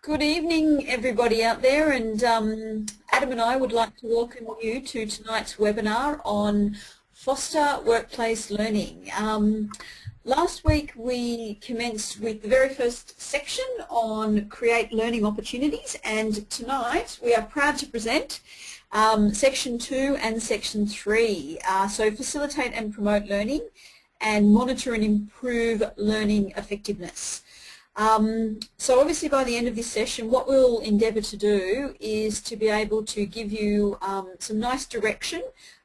Good evening, everybody out there, and Adam and I would like to welcome you to tonight's webinar on foster workplace learning. Last week we commenced with the very first section on create learning opportunities, and tonight we are proud to present section 2 and section 3. So facilitate and promote learning and monitor and improve learning effectiveness. So obviously by the end of this session what we'll endeavour to do is to be able to give you some nice direction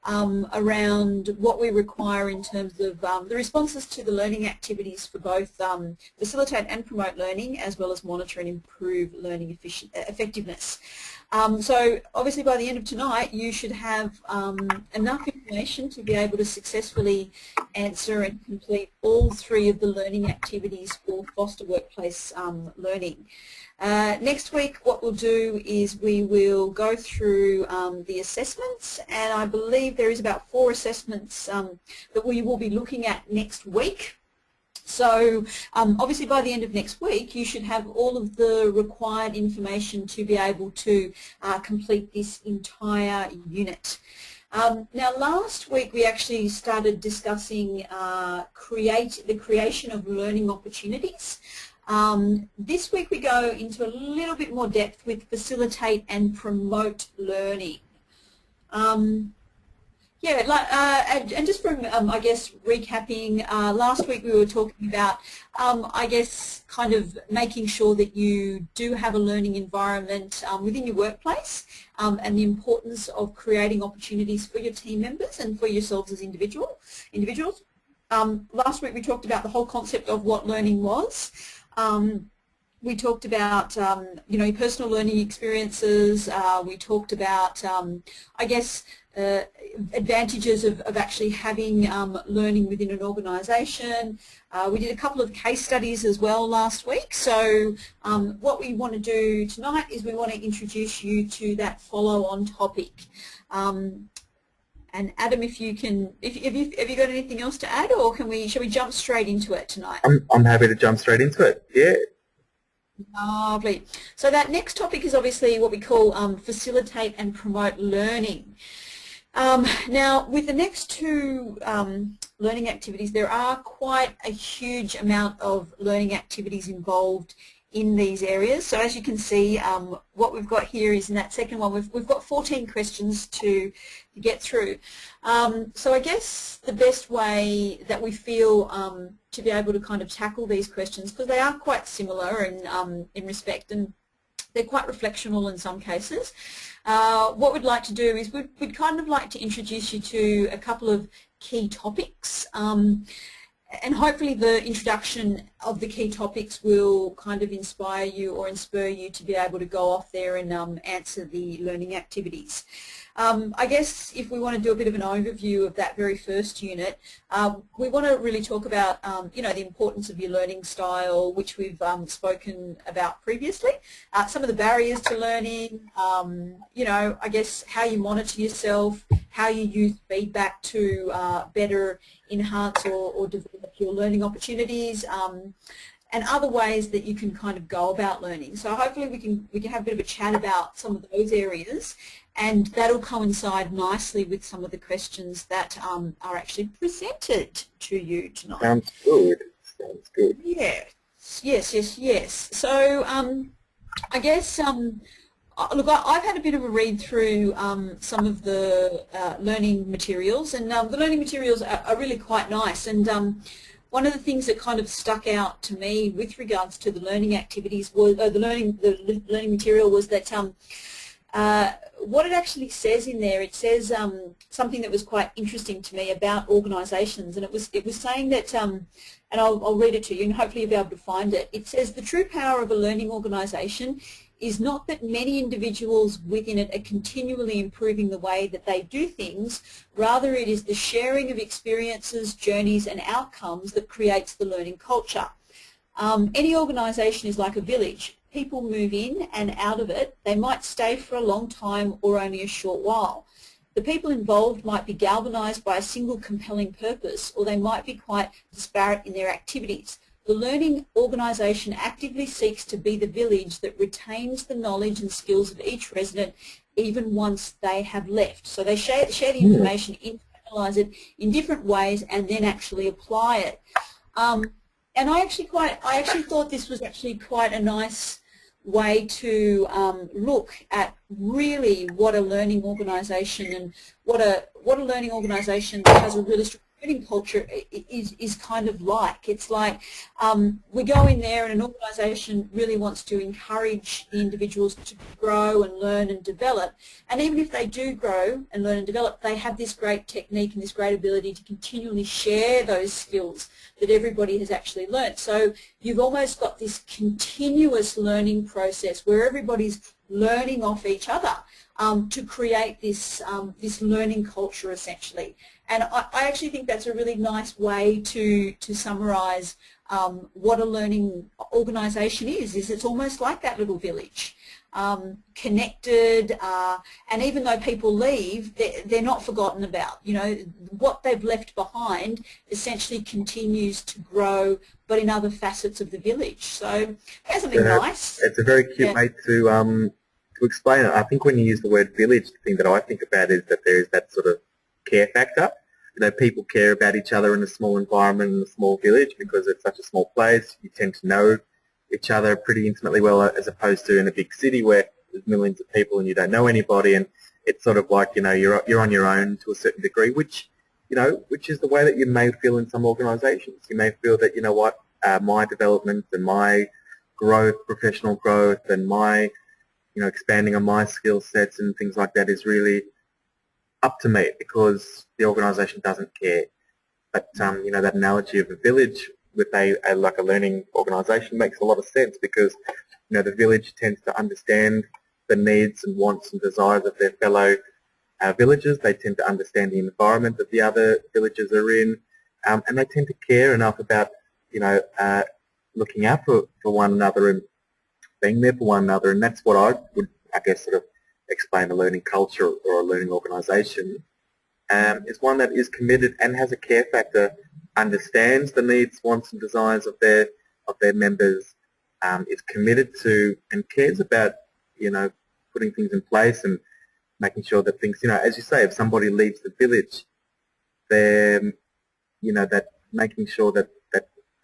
around what we require in terms of the responses to the learning activities for both facilitate and promote learning, as well as monitor and improve learning effectiveness. So obviously by the end of tonight you should have enough information to be able to successfully answer and complete all 3 of the learning activities for foster workplace learning. Next week what we'll do is we will go through the assessments, and I believe there is about 4 assessments that we will be looking at next week. So obviously by the end of next week you should have all of the required information to be able to complete this entire unit. Now last week we actually started discussing the creation of learning opportunities. This week we go into a little bit more depth with facilitate and promote learning. And just from, I guess, recapping, last week we were talking about, I guess, kind of making sure that you do have a learning environment within your workplace, and the importance of creating opportunities for your team members and for yourselves as individuals. Last week we talked about the whole concept of what learning was. We talked about, your personal learning experiences. We talked about, I guess, advantages of actually having learning within an organisation. We did a couple of case studies as well last week. So what we want to do tonight is we want to introduce you to that follow-on topic. And Adam, if you can, have you got anything else to add, or shall we jump straight into it tonight? I'm happy to jump straight into it. Yeah. Lovely. So that next topic is obviously what we call facilitate and promote learning. Now with the next 2 learning activities, there are quite a huge amount of learning activities involved in these areas. So as you can see, what we've got here is in that second one, we've got 14 questions to get through. So I guess the best way that we feel to be able to kind of tackle these questions, because they are quite similar in respect, and they're quite reflectional in some cases. What we'd like to do is we'd kind of like to introduce you to a couple of key topics. And hopefully the introduction of the key topics will kind of inspire you or inspire you to be able to go off there and answer the learning activities. I guess if we want to do a bit of an overview of that very first unit, we want to really talk about the importance of your learning style, which we've spoken about previously, some of the barriers to learning, I guess how you monitor yourself, how you use feedback to better enhance or develop your learning opportunities, and other ways that you can kind of go about learning. So hopefully we can have a bit of a chat about some of those areas, and that'll coincide nicely with some of the questions that are actually presented to you tonight. Sounds good. Sounds good. Yes. So I guess look, I've had a bit of a read through some of the learning materials, and the learning materials are really quite nice. And one of the things that kind of stuck out to me with regards to the learning activities was the learning material was that what it actually says in there, it says something that was quite interesting to me about organisations, and it was saying that, and I'll read it to you and hopefully you'll be able to find it. It says the true power of a learning organisation is not that many individuals within it are continually improving the way that they do things, rather it is the sharing of experiences, journeys and outcomes that creates the learning culture. Any organisation is like a village. People move in and out of it. They might stay for a long time or only a short while. The people involved might be galvanised by a single compelling purpose, or they might be quite disparate in their activities. The learning organisation actively seeks to be the village that retains the knowledge and skills of each resident even once they have left. So they share the information, internalise it in different ways, and then actually apply it. And I actually thought this was actually quite a nice way to look at really what a learning organisation and what a learning organisation that has a really strong learning culture is kind of like. It's like we go in there and an organisation really wants to encourage the individuals to grow and learn and develop, and even if they do grow and learn and develop, they have this great technique and this great ability to continually share those skills that everybody has actually learnt. So you've almost got this continuous learning process where everybody's learning off each other to create this this learning culture essentially. And I actually think that's a really nice way to summarise what a learning organisation is it's almost like that little village, connected, and even though people leave, they're not forgotten about. You know, what they've left behind essentially continues to grow, but in other facets of the village. So that's something nice. It's a very cute way to explain it. I think when you use the word village, the thing that I think about is that there is that sort of care factor. You know, people care about each other in a small environment, in a small village, because it's such a small place. You tend to know each other pretty intimately well, as opposed to in a big city where there's millions of people and you don't know anybody, and it's sort of like, you know, you're on your own to a certain degree, which is the way that you may feel in some organisations. You may feel that, you know what, my development and my growth, professional growth, and my, you know, expanding on my skill sets and things like that is really up to me because the organisation doesn't care. But you know, that analogy of a village with like a learning organisation makes a lot of sense because, you know, the village tends to understand the needs and wants and desires of their fellow villagers. They tend to understand the environment that the other villages are in, and they tend to care enough about, you know, looking out for one another and being there for one another. And that's what I would, I guess, sort of explain a learning culture or a learning organisation. Is one that is committed and has a care factor, understands the needs, wants and desires of their members, is committed to and cares about, you know, putting things in place and making sure that things, you know, as you say, if somebody leaves the village, they're, you know, that making sure that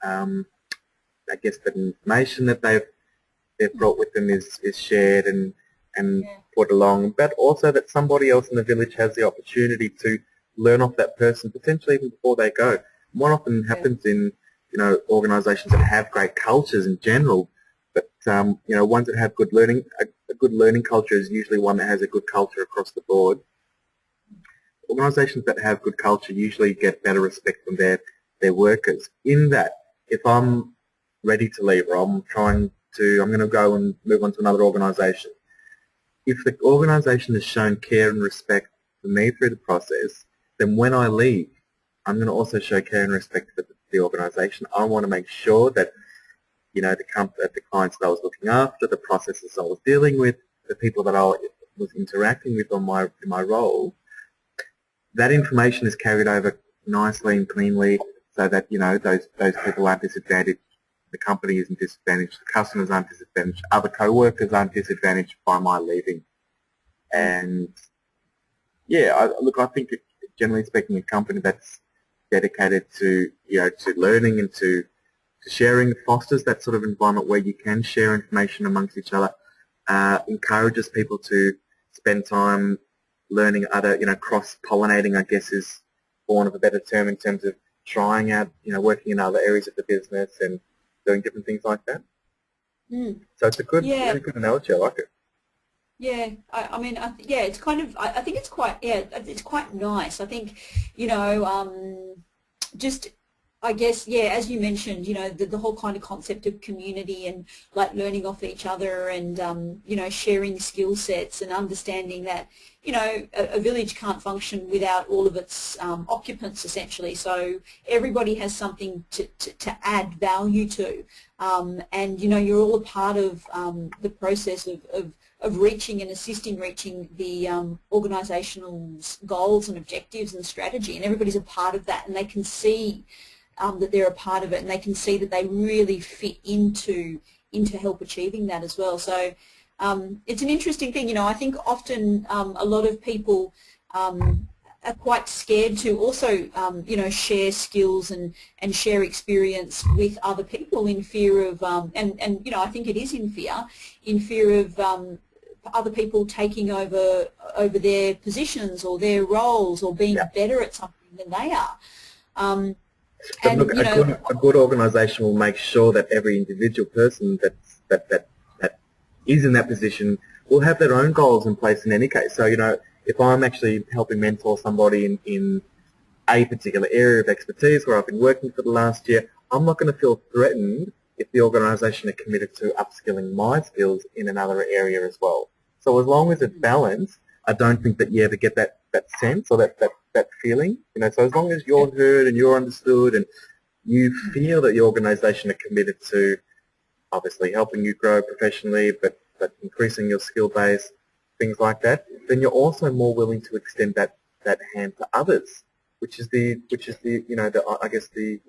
I guess that information that they've brought with them is shared and put along, but also that somebody else in the village has the opportunity to learn off that person, potentially even before they go. What often happens in, you know, organisations that have great cultures in general, but you know, ones that have good learning, a good learning culture is usually one that has a good culture across the board. Organisations that have good culture usually get better respect from their workers. In that, if I'm ready to leave or I'm going to go and move on to another organisation, if the organisation has shown care and respect for me through the process, then when I leave, I'm going to also show care and respect for the organisation. I want to make sure that, you know, the clients that I was looking after, the processes I was dealing with, the people that I was interacting with in my role, that information is carried over nicely and cleanly so that, you know, those people aren't disadvantaged. The company isn't disadvantaged, the customers aren't disadvantaged, other co-workers aren't disadvantaged by my leaving. And yeah, I think generally speaking, a company that's dedicated to, you know, to learning and to sharing fosters that sort of environment where you can share information amongst each other, encourages people to spend time learning other, you know, cross-pollinating, I guess, is for want of a better term, in terms of trying out, you know, working in other areas of the business and doing different things like that. So it's a good, really good analogy. I like it. Yeah, I mean, yeah, it's kind of, I think it's quite, it's quite nice. I think, you know, just, I guess, yeah, as you mentioned, you know, the whole kind of concept of community and like learning off each other and, you know, sharing skill sets and understanding that, you know, a village can't function without all of its occupants essentially. So everybody has something to add value to, and, you know, you're all a part of the process of reaching and assisting reaching the organisational goals and objectives and strategy, and everybody's a part of that, and they can see that they're a part of it, and they can see that they really fit into help achieving that as well. So it's an interesting thing. You know, I think often a lot of people are quite scared to also, you know, share skills and share experience with other people in fear of, and you know, I think it is in fear of other people taking over their positions or their roles or being better at something than they are. But And look, you know, a good organisation will make sure that every individual person that is in that position will have their own goals in place in any case. So, you know, if I'm actually helping mentor somebody in a particular area of expertise where I've been working for the last year, I'm not going to feel threatened if the organisation are committed to upskilling my skills in another area as well. So as long as it's balanced, I don't think that you ever get that sense or that feeling. You know, so as long as you're heard and you're understood and you feel that the organisation are committed to obviously helping you grow professionally, but increasing your skill base, things like that, then you're also more willing to extend that hand to others, which is the you know, I guess the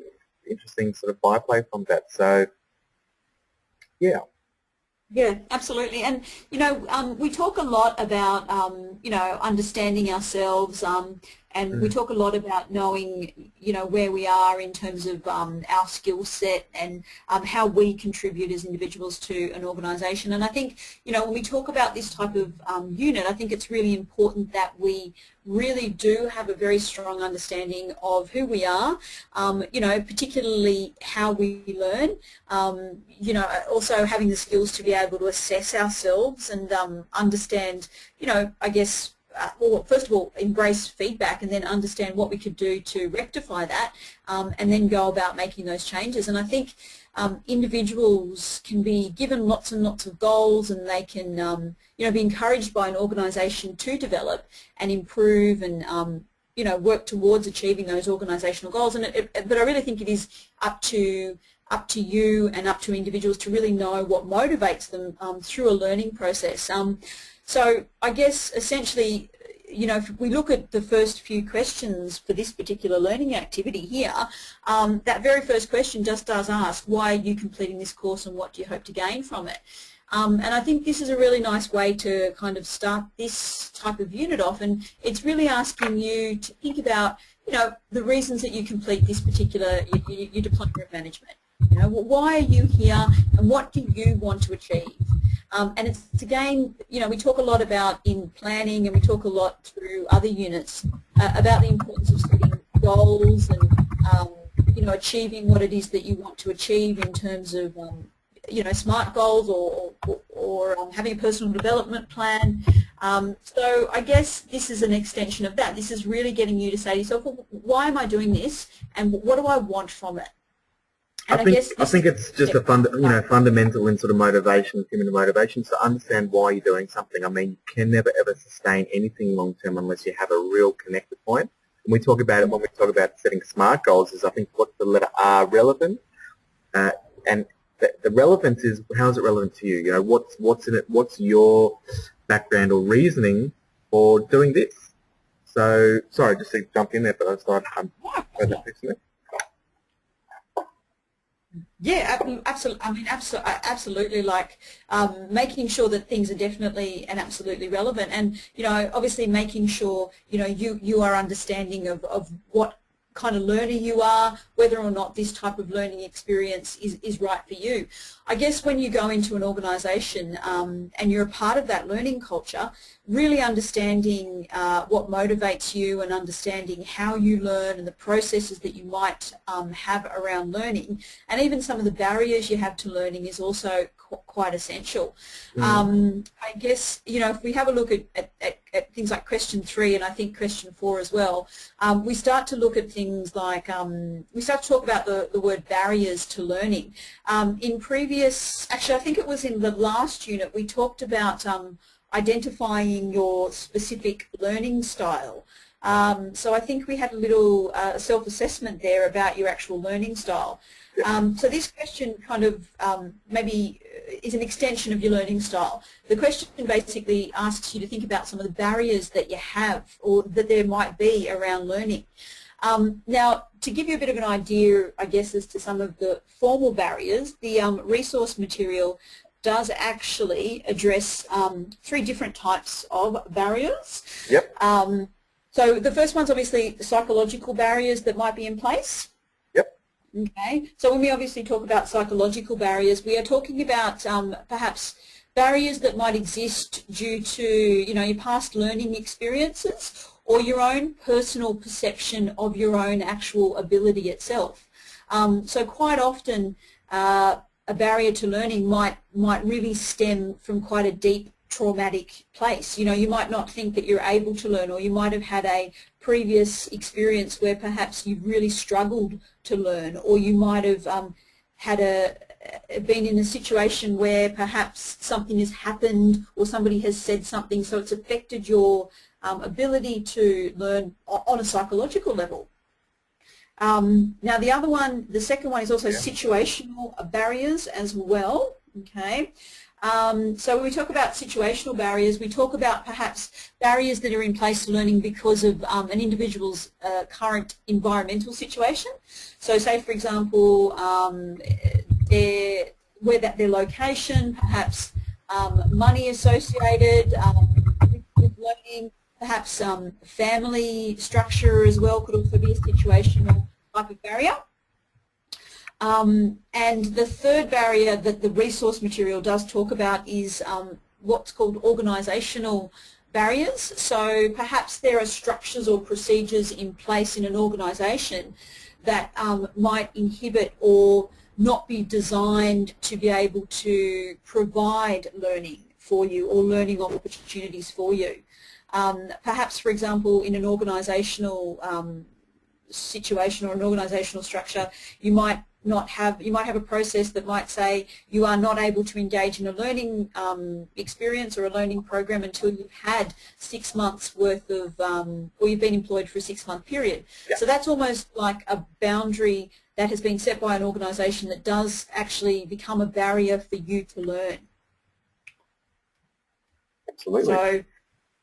interesting sort of byplay from that. So yeah. Yeah, absolutely. And, you know, we talk a lot about, you know, understanding ourselves, and we talk a lot about knowing, you know, where we are in terms of our skill set and how we contribute as individuals to an organisation. And I think, you know, when we talk about this type of unit, I think it's really important that we really do have a very strong understanding of who we are, you know, particularly how we learn, you know, also having the skills to be able to assess ourselves and understand, you know, I guess, well, first of all, embrace feedback and then understand what we could do to rectify that, and then go about making those changes. And I think individuals can be given lots and lots of goals, and they can, you know, be encouraged by an organisation to develop and improve and, you know, work towards achieving those organisational goals. And but I really think it is up to you and up to individuals to really know what motivates them through a learning process. So I guess essentially, you know, if we look at the first few questions for this particular learning activity here, that very first question just does ask, why are you completing this course and what do you hope to gain from it? And I think this is a really nice way to kind of start this type of unit off, and it's really asking you to think about, you know, the reasons that you complete this particular, your diploma of management. You know, why are you here and what do you want to achieve? And it's, again, you know, we talk a lot about in planning, and we talk a lot through other units about the importance of setting goals and, you know, achieving what it is that you want to achieve in terms of, you know, SMART goals or having a personal development plan. So I guess this is an extension of that. This is really getting you to say to yourself, well, why am I doing this and what do I want from it? And I think it's just a fundamental in sort of motivation, human motivation, to understand why you're doing something. I mean, you can never ever sustain anything long term unless you have a real connected point. And we talk about it when we talk about setting SMART goals. Is I think what's the letter R relevant, and the relevance is how is it relevant to you? You know, what's in it? What's your background or reasoning for doing this? So sorry, just to jump in there, but I thought I'd it. Yeah, absolutely. I mean, absolutely. Like making sure that things are definitely and absolutely relevant, and you know, obviously making sure you know you are understanding of what kind of learner you are, whether or not this type of learning experience is right for you. I guess when you go into an organisation and you're a part of that learning culture, really understanding what motivates you and understanding how you learn and the processes that you might have around learning, and even some of the barriers you have to learning is also quite essential. I guess, you know, if we have a look at things like question 3 and I think question 4 as well, we start to look at things like, we start to talk about the word barriers to learning. In previous, actually I think it was in the last unit, we talked about identifying your specific learning style. So I think we had a little self-assessment there about your actual learning style. So this question kind of maybe is an extension of your learning style. The question basically asks you to think about some of the barriers that you have or that there might be around learning. Now, to give you a bit of an idea, I guess, as to some of the formal barriers, the resource material does actually address 3 different types of barriers. Yep. So the first one's obviously the psychological barriers that might be in place. Yep. Okay. So when we obviously talk about psychological barriers, we are talking about perhaps barriers that might exist due to, your past learning experiences or your own personal perception of your own actual ability itself. So quite often a barrier to learning might really stem from quite a deep traumatic place. You might not think that you're able to learn, or you might have had a previous experience where perhaps you've really struggled to learn, or you might have been in a situation where perhaps something has happened or somebody has said something, so it's affected your ability to learn on a psychological level. Now the second one is also situational barriers as well. Okay. So when we talk about situational barriers, we talk about perhaps barriers that are in place to learning because of an individual's current environmental situation. So say, for example, their location, perhaps money associated with learning, perhaps family structure as well could also be a situational type of barrier. And the third barrier that the resource material does talk about is what's called organisational barriers. So perhaps there are structures or procedures in place in an organisation that might inhibit or not be designed to be able to provide learning for you or learning opportunities for you. Perhaps, for example, in an organisational situation or an organisational structure, you might have a process that might say you are not able to engage in a learning experience or a learning program until you've had 6 months worth of, or you've been employed for a 6-month period. Yeah. So that's almost like a boundary that has been set by an organisation that does actually become a barrier for you to learn. Absolutely. So,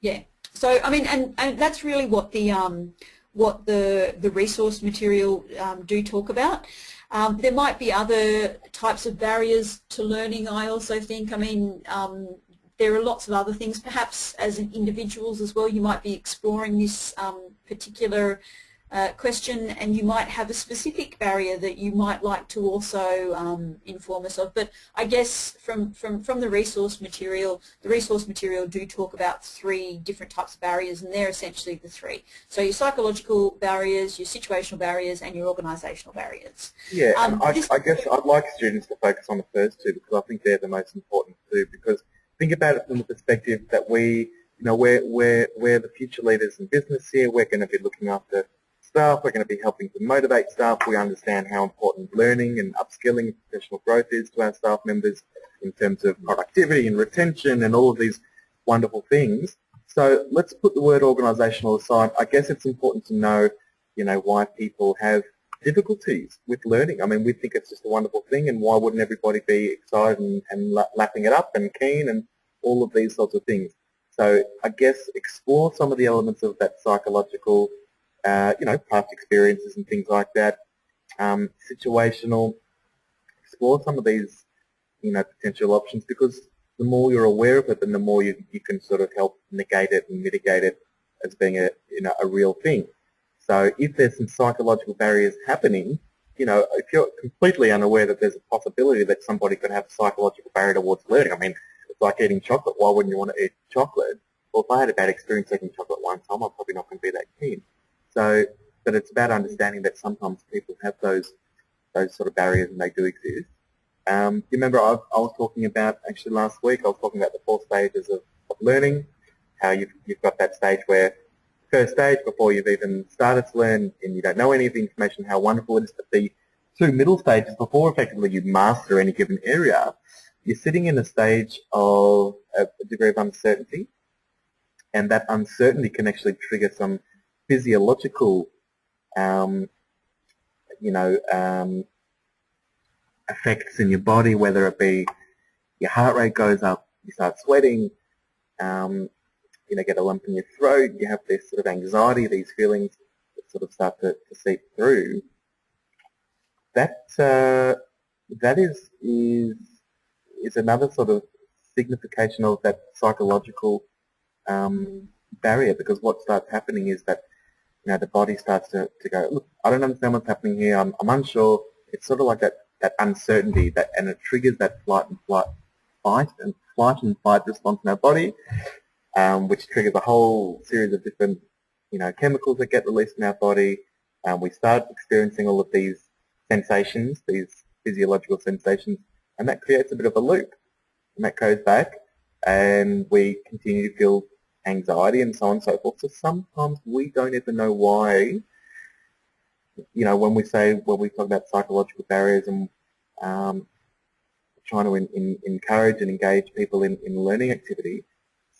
yeah. So I mean, and that's really what the resource material do talk about. There might be other types of barriers to learning, I also think. I mean, there are lots of other things. Perhaps as individuals as well, you might be exploring this particular question, and you might have a specific barrier that you might like to also inform us of. But I guess from the resource material do talk about 3 different types of barriers, and they're essentially the 3. So your psychological barriers, your situational barriers, and your organisational barriers. Yeah, I guess I'd like students to focus on the first 2 because I think they're the most important too. Because think about it from the perspective that we're the future leaders in business here. We're going to be looking after staff, we're going to be helping to motivate staff. We understand how important learning and upskilling and professional growth is to our staff members in terms of productivity and retention and all of these wonderful things. So let's put the word organisational aside. I guess it's important to know, why people have difficulties with learning. I mean, we think it's just a wonderful thing, and why wouldn't everybody be excited and lapping it up and keen and all of these sorts of things. So I guess explore some of the elements of that psychological past experiences and things like that. Situational, explore some of these, potential options, because the more you're aware of it, then the more you can sort of help negate it and mitigate it as being a real thing. So if there's some psychological barriers happening, if you're completely unaware that there's a possibility that somebody could have a psychological barrier towards learning, I mean, it's like eating chocolate. Why wouldn't you want to eat chocolate? Well, if I had a bad experience eating chocolate one time, I'm probably not going to be that keen. So, but it's about understanding that sometimes people have those sort of barriers, and they do exist. You remember I was talking about, actually last week, I was talking about the 4 stages of learning, how you've got that stage where, first stage, before you've even started to learn and you don't know any of the information, how wonderful it is. But the 2 middle stages, before effectively you master any given area, you're sitting in a stage of a degree of uncertainty, and that uncertainty can actually trigger some physiological, effects in your body, whether it be your heart rate goes up, you start sweating, get a lump in your throat, you have this sort of anxiety, these feelings that sort of start to seep through, that that is another sort of signification of that psychological barrier, because what starts happening is that the body starts to go, look, I don't understand what's happening here. I'm unsure. It's sort of like that uncertainty, and it triggers that flight and fight response in our body, which triggers a whole series of different chemicals that get released in our body. We start experiencing all of these sensations, these physiological sensations, and that creates a bit of a loop. And that goes back, and we continue to feel anxiety and so on and so forth. So sometimes we don't even know why. When we talk about psychological barriers and trying to encourage and engage people in learning activity,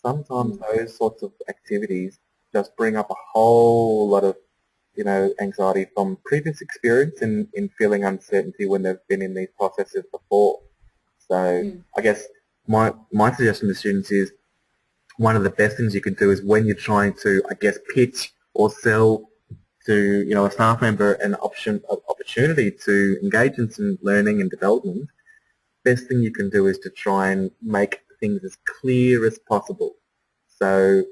sometimes those sorts of activities just bring up a whole lot of anxiety from previous experience in feeling uncertainty when they've been in these processes before. So I guess my suggestion to students is, one of the best things you can do is when you're trying to, I guess, pitch or sell to a staff member an opportunity to engage in some learning and development, best thing you can do is to try and make things as clear as possible. So,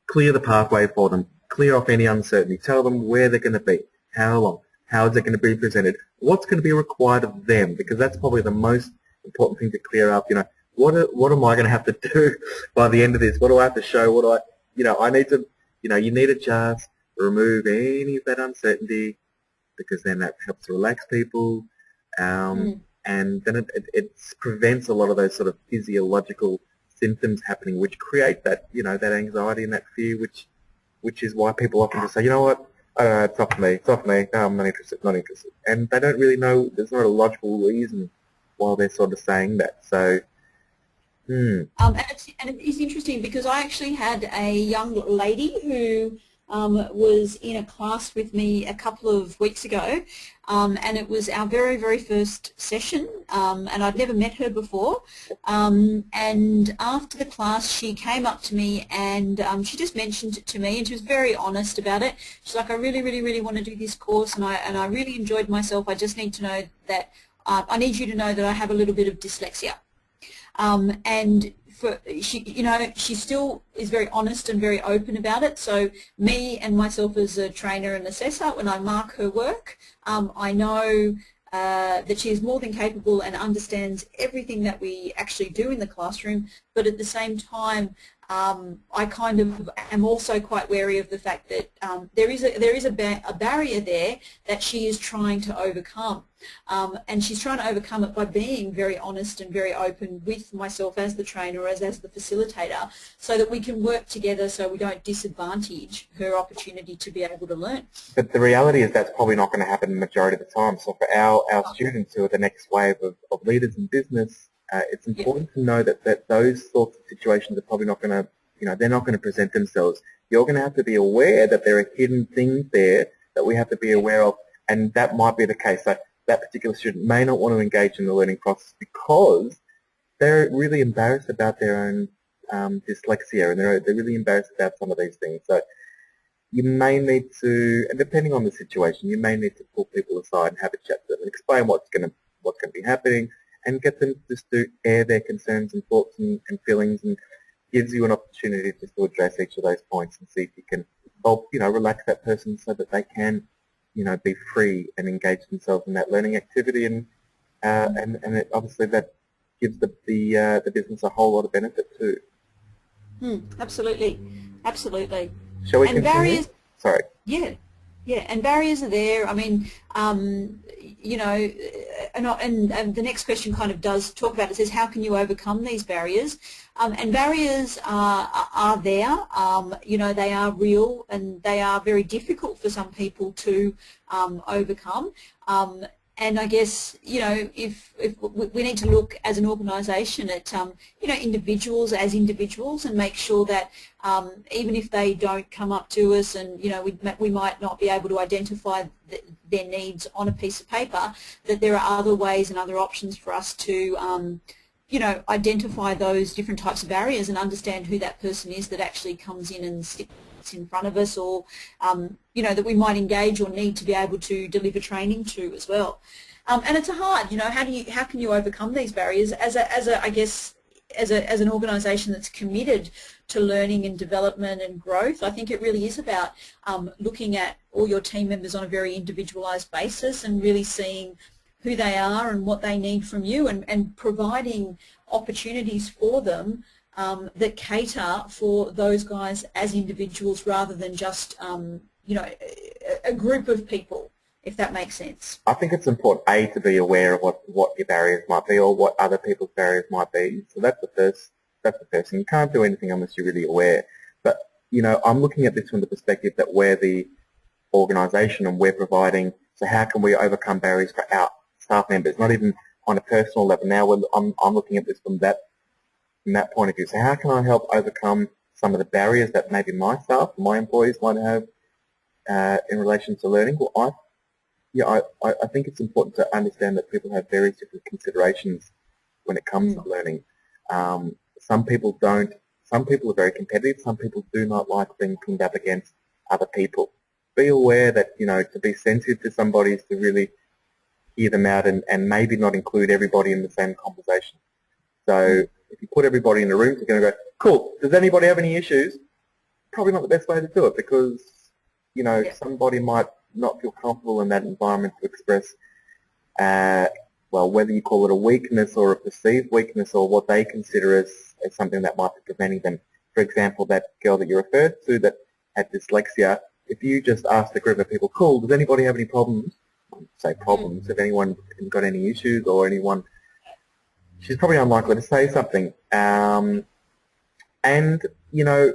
clear the pathway for them, clear off any uncertainty, tell them where they're going to be, how long, how is it going to be presented, what's going to be required of them, because that's probably the most important thing to clear up. What am I going to have to do by the end of this? What do I have to show? What do I need to, you need to just remove any of that uncertainty, because then that helps relax people, and then it prevents a lot of those sort of physiological symptoms happening, which create that, that anxiety and that fear, which is why people often just say, you know what, it's not for me, no, I'm not interested, and they don't really know, there's not a logical reason why they're sort of saying that. So and it is interesting, because I actually had a young lady who was in a class with me a couple of weeks ago, and it was our very, very first session, and I'd never met her before, and after the class she came up to me and she just mentioned it to me, and she was very honest about it. She's like, I really, really, really want to do this course, and I really enjoyed myself. I just need to know that, I need you to know that I have a little bit of dyslexia. And she still is very honest and very open about it. So me and myself as a trainer and assessor, when I mark her work, I know that she is more than capable and understands everything that we actually do in the classroom. But at the same time, I kind of am also quite wary of the fact that there is a barrier there that she is trying to overcome, and she's trying to overcome it by being very honest and very open with myself as the trainer, as the facilitator, so that we can work together so we don't disadvantage her opportunity to be able to learn. But the reality is that's probably not going to happen the majority of the time. So for our students who are the next wave of leaders in business, it's important to know that those sorts of situations are probably not going to, they're not going to present themselves. You're going to have to be aware that there are hidden things there that we have to be aware of, and that might be the case. So that particular student may not want to engage in the learning process because they're really embarrassed about their own dyslexia, and they're really embarrassed about some of these things. So you may need to, and depending on the situation, you may need to pull people aside and have a chat to them and explain what's going to be happening, and get them just to air their concerns and thoughts and feelings, and gives you an opportunity just to address each of those points and see if you can help, relax that person so that they can, be free and engage themselves in that learning activity, and obviously that gives the business a whole lot of benefit too. Absolutely, absolutely. Shall we and continue? Barriers, sorry. Yeah, and barriers are there. I mean, and the next question kind of does talk about it. It says, how can you overcome these barriers? And barriers are there. They are real, and they are very difficult for some people to overcome. And I guess, if we need to look as an organisation at, individuals as individuals, and make sure that even if they don't come up to us and, we might not be able to identify their needs on a piece of paper, that there are other ways and other options for us to, identify those different types of barriers and understand who that person is that actually comes in and sticks that's in front of us, or you know, that we might engage or need to be able to deliver training to as well. And it's hard, you know, how can you overcome these barriers as a I guess as an organisation that's committed to learning and development and growth. I think it really is about looking at all your team members on a very individualised basis and really seeing who they are and what they need from you, and providing opportunities for them that cater for those guys as individuals rather than just you know, a group of people, if that makes sense. I think it's important, A, to be aware of what your barriers might be or what other people's barriers might be. So that's the first thing. You can't do anything unless you're really aware. But, you know, I'm looking at this from the perspective that we're the organisation and we're providing, so how can we overcome barriers for our staff members, not even on a personal level. Now I'm looking at this from that point of view. So how can I help overcome some of the barriers that maybe my staff, my employees might have in relation to learning? Well, I think it's important to understand that people have various different considerations when it comes to learning. Some people don't. Some people are very competitive. Some people do not like being pinned up against other people. Be aware that, you know, to be sensitive to somebody is to really hear them out and maybe not include everybody in the same conversation. So if you put everybody in the room, you're going to go, cool, does anybody have any issues? Probably not the best way to do it, because, you know, somebody might not feel comfortable in that environment to express, well, whether you call it a weakness or a perceived weakness or what they consider as something that might be preventing them. For example, that girl that you referred to that had dyslexia, if you just asked a group of people, cool, does anybody have any problems? Say problems, if anyone got any issues or anyone, she's probably unlikely to say something. And, you know,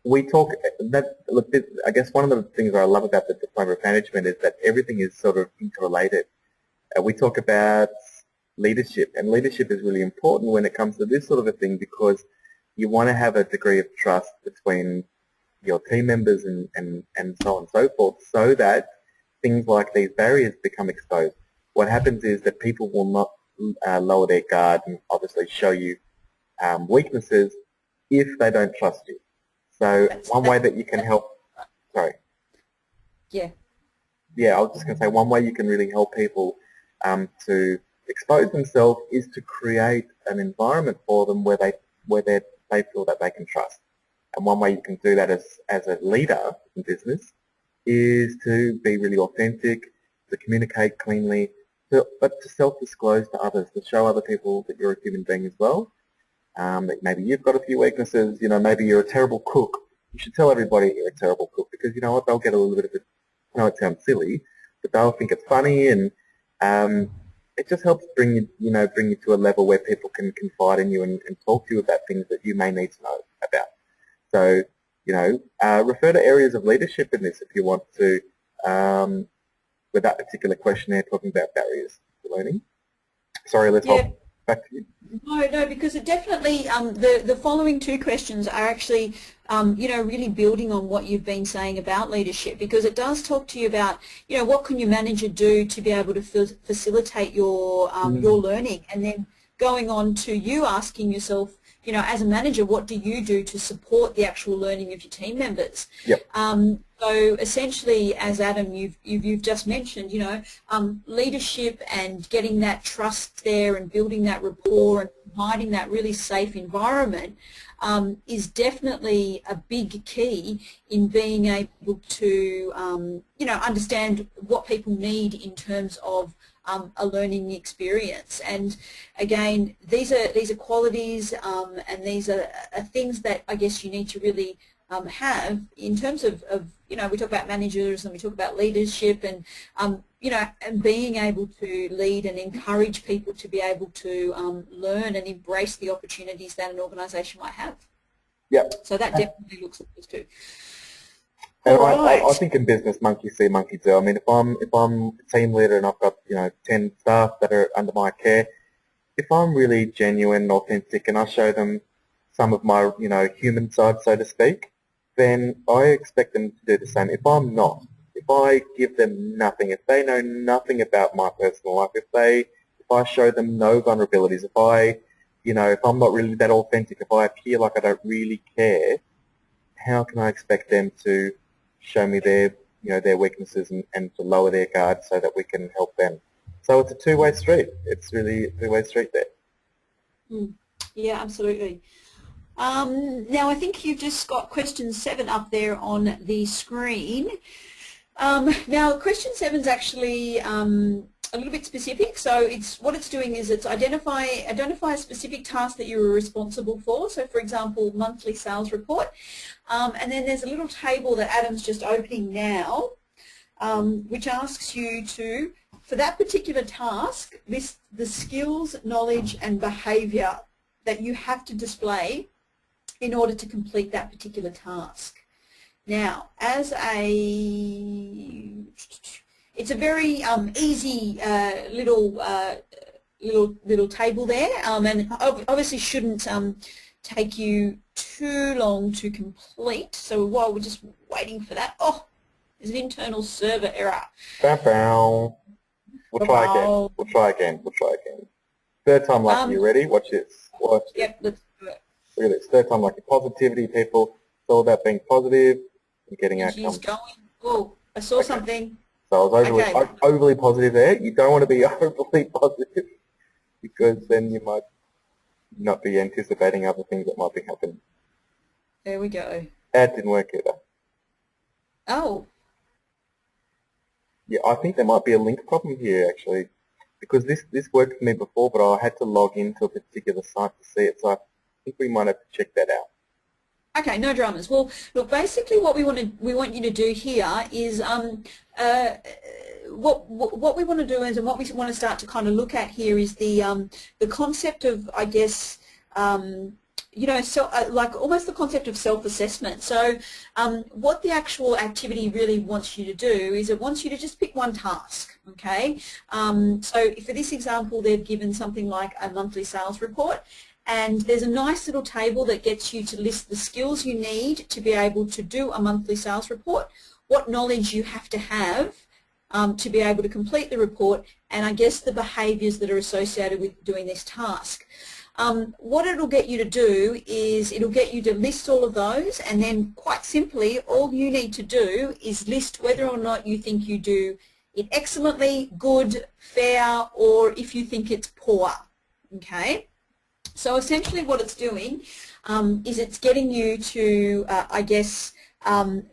we talk that. Look, I guess one of the things I love about the Diploma of Management is that everything is sort of interrelated. We talk about leadership, and leadership is really important when it comes to this sort of a thing, because you want to have a degree of trust between your team members and so on and so forth, so that things like these barriers become exposed. What happens is that people will not lower their guard and obviously show you weaknesses if they don't trust you. So one way that you can help, sorry. Yeah, I was just going to say one way you can really help people to expose themselves is to create an environment for them where they feel that they can trust. And one way you can do that as a leader in business is to be really authentic, to communicate cleanly, but to self-disclose to others, to show other people that you're a human being as well. That maybe you've got a few weaknesses, you know, maybe you're a terrible cook. You should tell everybody you're a terrible cook, because you know what, they'll get a little bit of it. I know it sounds silly, but they'll think it's funny, and it just helps bring you to a level where people can confide in you and talk to you about things that you may need to know about. So, you know, refer to areas of leadership in this if you want to, with that particular questionnaire talking about barriers to learning. Sorry, let's hop back to you. No, because it definitely, the following two questions are actually, you know, really building on what you've been saying about leadership, because it does talk to you about, you know, what can your manager do to be able to facilitate your learning, and then going on to you asking yourself, you know, as a manager, what do you do to support the actual learning of your team members? Yep. So essentially, as Adam, you've just mentioned, you know, leadership and getting that trust there and building that rapport and providing that really safe environment is definitely a big key in being able to, you know, understand what people need in terms of a learning experience. And again, these are qualities and these are things that I guess you need to really have in terms of, you know, we talk about managers and we talk about leadership, and you know, and being able to lead and encourage people to be able to learn and embrace the opportunities that an organisation might have. Yep. So that definitely looks at those too. And I think in business, monkey see, monkey do. I mean, if I'm a team leader and I've got, you know, 10 staff that are under my care, if I'm really genuine and authentic and I show them some of my, you know, human side, so to speak, then I expect them to do the same. If I'm not, if I give them nothing, if they know nothing about my personal life, if I show them no vulnerabilities, if I'm not really that authentic, if I appear like I don't really care, how can I expect them to show me their, their weaknesses and to lower their guard so that we can help them? So it's a two-way street. It's really a two-way street there. Yeah, absolutely. Now I think you've just got question 7 up there on the screen. Now question 7 is actually a little bit specific. So what it's doing is it's identify a specific task that you were responsible for. So for example, monthly sales report. And then there's a little table that Adam's just opening now, which asks you to, for that particular task, list the skills, knowledge and behaviour that you have to display in order to complete that particular task. Now, it's a very easy little table there, and obviously shouldn't take you too long to complete. So while we're just waiting for that, oh, there's an internal server error. Bow. We'll try again. We'll try again. We'll try again. Third time lucky. You ready? Watch this. Watch this. Yep, let's do it. Look at this. Third time lucky. Positivity, people. It's all about being positive and getting outcomes. She's going. Oh, I saw something. So I was overly positive there. You don't want to be overly positive because then you might not be anticipating other things that might be happening. There we go. That didn't work either. Oh. Yeah, I think there might be a link problem here actually, because this worked for me before, but I had to log into a particular site to see it, so I think we might have to check that out. Okay, no dramas. Well, look, basically what we want you to do here is what we want to do is, and what we want to start to kind of look at here is the concept of, I guess, like almost the concept of self-assessment. So what the actual activity really wants you to do is it wants you to just pick one task, okay? So for this example, they've given something like a monthly sales report, and there's a nice little table that gets you to list the skills you need to be able to do a monthly sales report, what knowledge you have to be able to complete the report, and I guess the behaviours that are associated with doing this task. What it'll get you to do is it'll get you to list all of those, and then quite simply all you need to do is list whether or not you think you do it excellently, good, fair, or if you think it's poor. Okay? So essentially what it's doing is it's getting you to, I guess,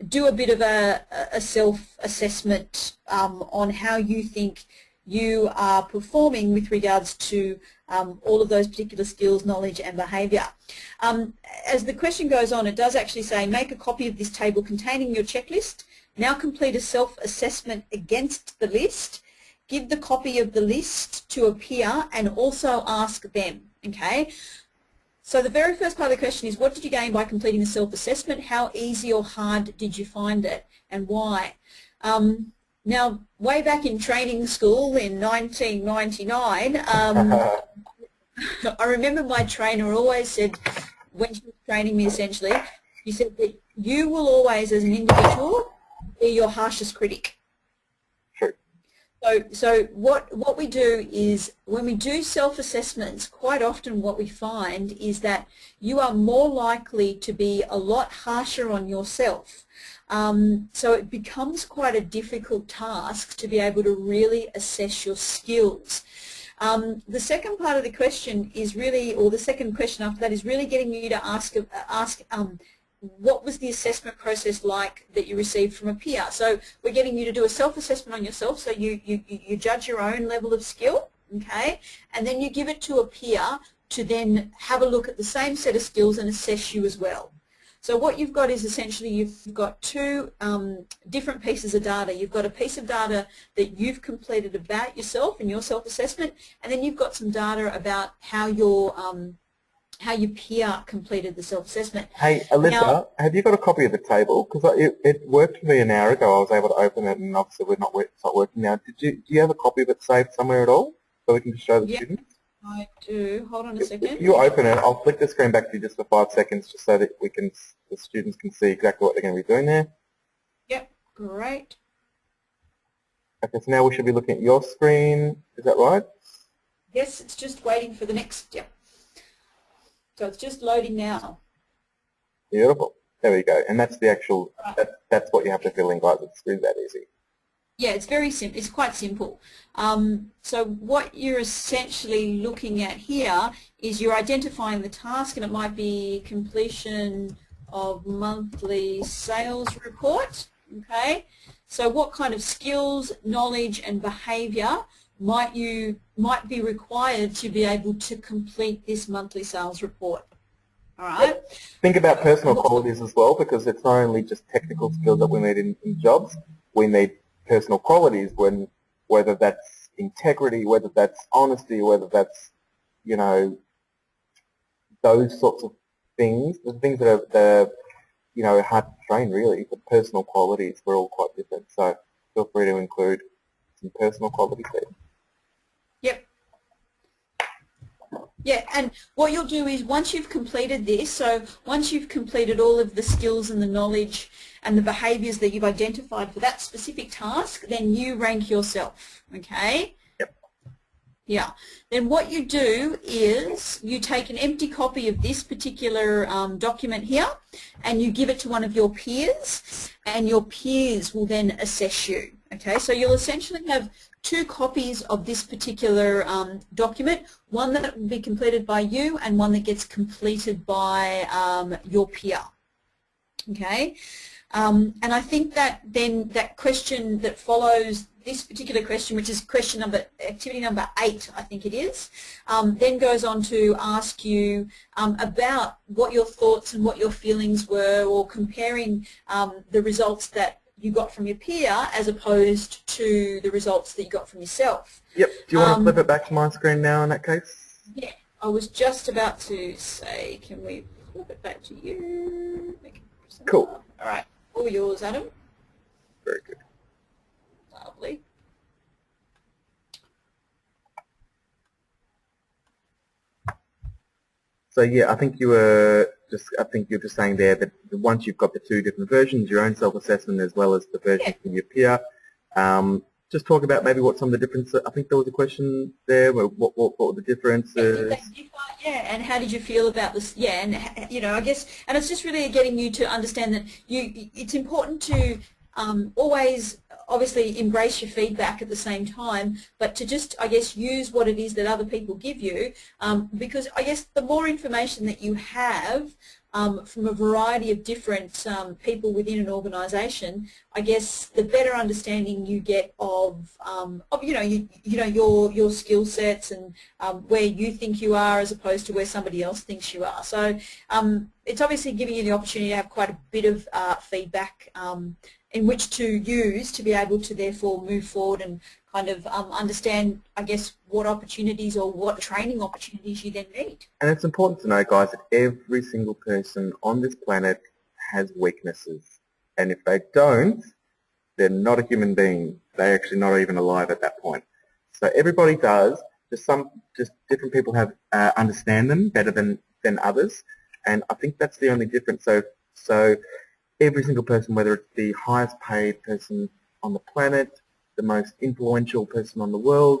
do a bit of a self-assessment on how you think you are performing with regards to all of those particular skills, knowledge and behaviour. As the question goes on, it does actually say, make a copy of this table containing your checklist. Now complete a self-assessment against the list. Give the copy of the list to a peer and also ask them. Okay, so the very first part of the question is, what did you gain by completing the self-assessment? How easy or hard did you find it, and why? Now, way back in training school in 1999, I remember my trainer always said, when she was training me essentially, she said that you will always, as an individual, be your harshest critic. So what we do is, when we do self-assessments, quite often what we find is that you are more likely to be a lot harsher on yourself. So it becomes quite a difficult task to be able to really assess your skills. The second part of the question is really, or the second question after that is really getting you to ask what was the assessment process like that you received from a peer? So we're getting you to do a self-assessment on yourself, so you judge your own level of skill, okay, and then you give it to a peer to then have a look at the same set of skills and assess you as well. So what you've got is essentially you've got two different pieces of data. You've got a piece of data that you've completed about yourself and your self-assessment, and then you've got some data about how your peer completed the self-assessment. Hey, Alyssa, now, have you got a copy of the table? Because it worked for me an hour ago. I was able to open it, and obviously it's not working now. Do you have a copy of it saved somewhere at all, so we can just show the students? I do. Hold on a second. If you open it, I'll flick the screen back to you just for 5 seconds, just so that the students can see exactly what they're going to be doing there. Yep, great. Okay, so now we should be looking at your screen. Is that right? Yes, it's just waiting for the next. Yep. So it's just loading now. Beautiful. There we go. And that's the actual, Right. that's what you have to fill in, guys. It's really that easy. Yeah, it's very simple. It's quite simple. So what you're essentially looking at here is you're identifying the task, and it might be completion of monthly sales report. Okay. So what kind of skills, knowledge, and behaviour might be required to be able to complete this monthly sales report? All right. Think about personal qualities as well, because it's not only just technical skills that we need in jobs. We need personal qualities, whether that's integrity, whether that's honesty, whether that's, you know, those sorts of things. The things that are you know, hard to train really, but personal qualities, we're all quite different. So feel free to include some personal qualities there. Yep. Yeah, and what you'll do is once you've completed this, so once you've completed all of the skills and the knowledge and the behaviours that you've identified for that specific task, then you rank yourself, okay? Yep. Yeah. Then what you do is you take an empty copy of this particular document here and you give it to one of your peers, and your peers will then assess you, okay? So you'll essentially have 2 copies of this particular document, one that will be completed by you and one that gets completed by your peer. Okay, and I think that then that question that follows this particular question, which is activity number 8, I think it is, then goes on to ask you about what your thoughts and what your feelings were, or comparing the results that you got from your peer as opposed to the results that you got from yourself. Yep. Do you want to flip it back to my screen now in that case? Yeah, I was just about to say, can we flip it back to you? Cool. All right. All yours, Adam. Very good. Lovely. So yeah, I think you're just saying there that once you've got the 2 different versions, your own self-assessment as well as the version from your peer, just talk about maybe what some of the differences. I think there was a question there. What were the differences? Yeah, and how did you feel about this? Yeah, and you know, I guess, and it's just really getting you to understand that it's important to always obviously embrace your feedback at the same time, but to just, I guess, use what it is that other people give you, because I guess the more information that you have from a variety of different people within an organisation, I guess the better understanding you get of your skill sets and where you think you are as opposed to where somebody else thinks you are. So it's obviously giving you the opportunity to have quite a bit of feedback in which to use to be able to therefore move forward and kind of understand, I guess, what opportunities or what training opportunities you then need. And it's important to know, guys, that every single person on this planet has weaknesses. And if they don't, they're not a human being. They're actually not even alive at that point. So everybody does. Just different people have understand them better than others. And I think that's the only difference. So every single person, whether it's the highest paid person on the planet, the most influential person on the world,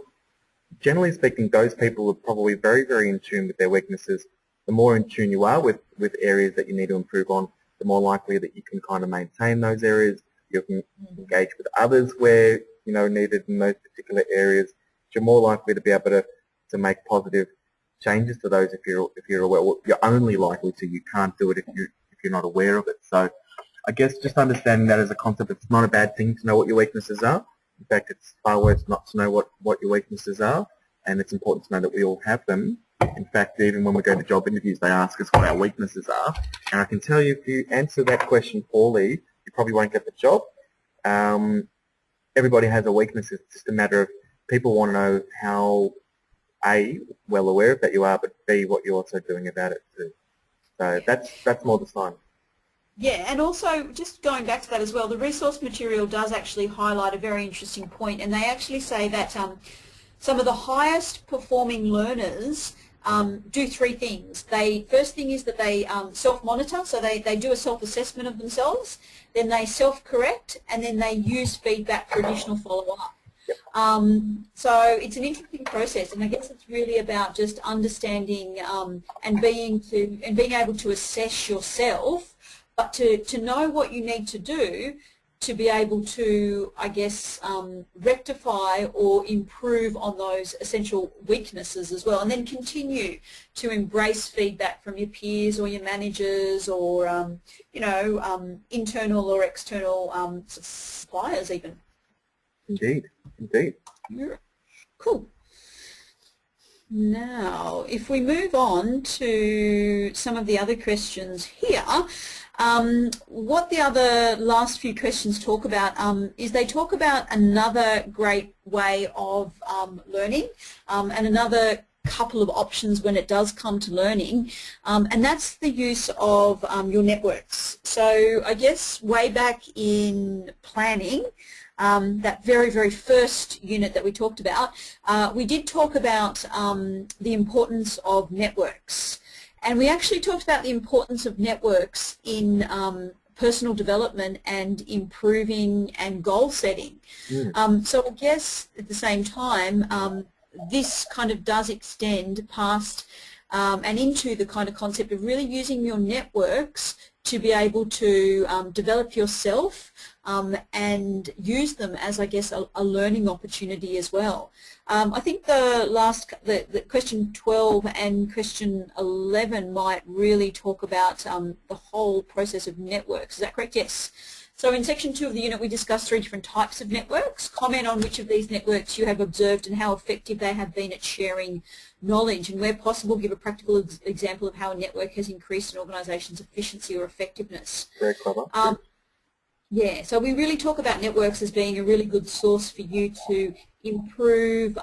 generally speaking, those people are probably very, very in tune with their weaknesses. The more in tune you are with areas that you need to improve on, the more likely that you can kind of maintain those areas. You can engage with others where, you know, needed in those particular areas. You're more likely to be able to make positive changes to those if you're aware. Well, you're only likely to. You can't do it if you're not aware of it. So I guess just understanding that as a concept, it's not a bad thing to know what your weaknesses are. In fact, it's far worse not to know what your weaknesses are, and it's important to know that we all have them. In fact, even when we go to job interviews, they ask us what our weaknesses are, and I can tell you if you answer that question poorly, you probably won't get the job. Everybody has a weakness. It's just a matter of people want to know how, A, well aware of that you are, but B, what you're also doing about it too. So that's more the sign. Yeah, and also just going back to that as well, the resource material does actually highlight a very interesting point, and they actually say that some of the highest performing learners do 3 things. First thing is that they self-monitor, so they do a self-assessment of themselves, then they self-correct, and then they use feedback for additional follow-up. So it's an interesting process, and I guess it's really about just understanding and being able to assess yourself but to know what you need to do to be able to, I guess, rectify or improve on those essential weaknesses as well, and then continue to embrace feedback from your peers or your managers or, you know, internal or external suppliers even. Indeed, indeed. Yeah. Cool. Now, if we move on to some of the other questions here, what the other last few questions talk about is they talk about another great way of learning and another couple of options when it does come to learning, and that's the use of your networks. So I guess way back in planning, that very first unit that we talked about, we did talk about the importance of networks. And we actually talked about the importance of networks in personal development and improving and goal setting. So I guess at the same time, this kind of does extend past and into the kind of concept of really using your networks to be able to develop yourself and use them as, I guess, a learning opportunity as well. I think the question 12 and question 11 might really talk about the whole process of networks. Is that correct? Yes. So in section 2 of the unit we discussed 3 different types of networks. Comment on which of these networks you have observed and how effective they have been at sharing knowledge, and where possible give a practical example of how a network has increased an organisation's efficiency or effectiveness. Very clever. Yeah, so we really talk about networks as being a really good source for you to improve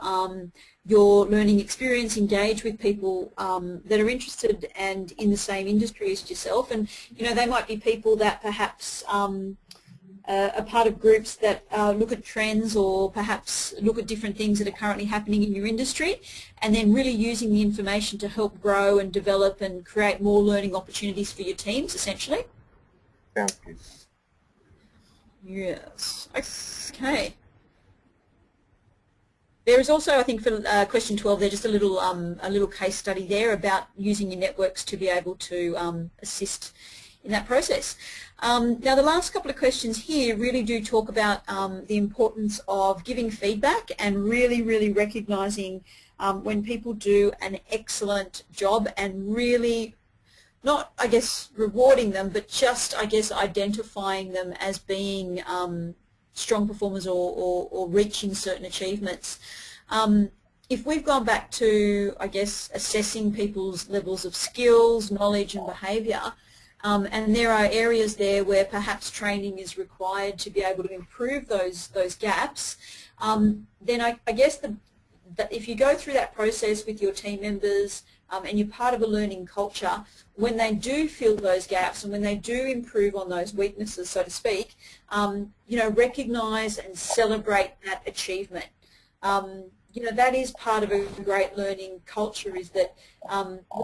your learning experience, engage with people that are interested and in the same industry as yourself, and you know, they might be people that perhaps are part of groups that look at trends or perhaps look at different things that are currently happening in your industry, and then really using the information to help grow and develop and create more learning opportunities for your teams, essentially. Sounds good. Yes. Okay. There is also, I think, for question 12, there's just a little case study there about using your networks to be able to assist in that process. Now, the last couple of questions here really do talk about the importance of giving feedback and really recognising when people do an excellent job, and really not, I guess, rewarding them, but just, I guess, identifying them as being strong performers or reaching certain achievements. If we've gone back to, I guess, assessing people's levels of skills, knowledge and behaviour, and there are areas there where perhaps training is required to be able to improve those gaps, then I guess that if you go through that process with your team members and you're part of a learning culture, when they do fill those gaps and when they do improve on those weaknesses, so to speak, you know, recognise and celebrate that achievement. You know, that is part of a great learning culture, is that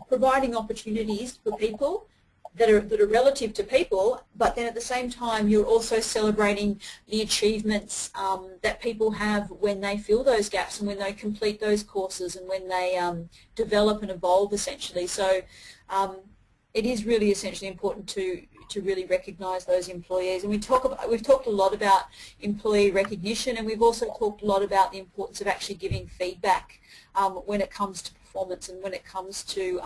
providing opportunities for people that are relative to people, but then at the same time you're also celebrating the achievements that people have when they fill those gaps and when they complete those courses and when they develop and evolve, essentially. So it is really essentially important to really recognise those employees. And we've talked a lot about employee recognition, and we've also talked a lot about the importance of actually giving feedback when it comes to performance and when it comes to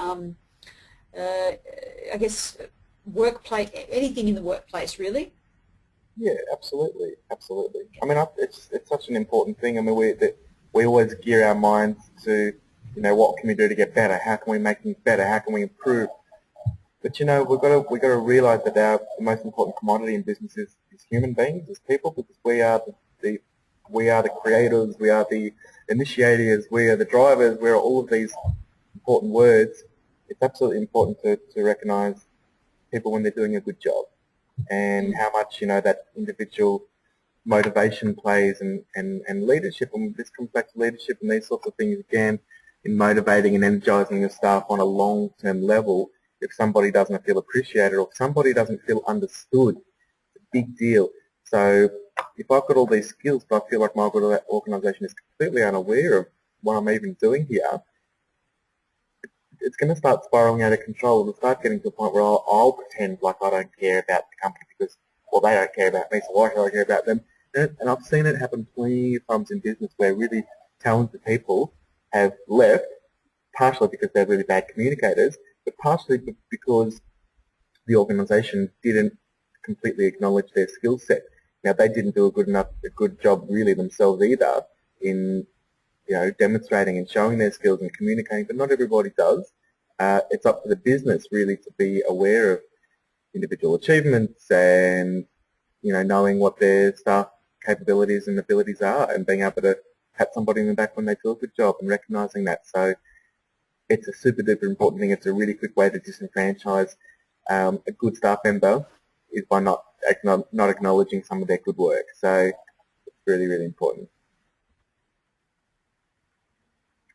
I guess workplace, anything in the workplace, really. Yeah, absolutely, absolutely. I mean, it's such an important thing. I mean, we always gear our minds to, you know, what can we do to get better? How can we make things better? How can we improve? But you know, we've got to realise that the most important commodity in business is human beings, is people, because we are the creators, we are the initiators, we are the drivers, we are all of these important words. It's absolutely important to recognise people when they're doing a good job, and how much, you know, that individual motivation plays, and leadership, and this complex leadership and these sorts of things, again, in motivating and energising your staff on a long-term level. If somebody doesn't feel appreciated or if somebody doesn't feel understood, it's a big deal. So if I've got all these skills but I feel like my organisation is completely unaware of what I'm even doing here, it's going to start spiraling out of control. It'll start getting to a point where I'll pretend like I don't care about the company because, well, they don't care about me, so why should I care about them? And I've seen it happen plenty of times in business where really talented people have left, partially because they're really bad communicators, but partially because the organisation didn't completely acknowledge their skill set. Now, they didn't do a good job really themselves either in demonstrating and showing their skills and communicating, but not everybody does. It's up to the business really to be aware of individual achievements and knowing what their staff capabilities and abilities are, and being able to pat somebody in the back when they do a good job and recognising that. So it's a super duper important thing. It's a really quick way to disenfranchise a good staff member is by not acknowledging some of their good work. So it's really, really important.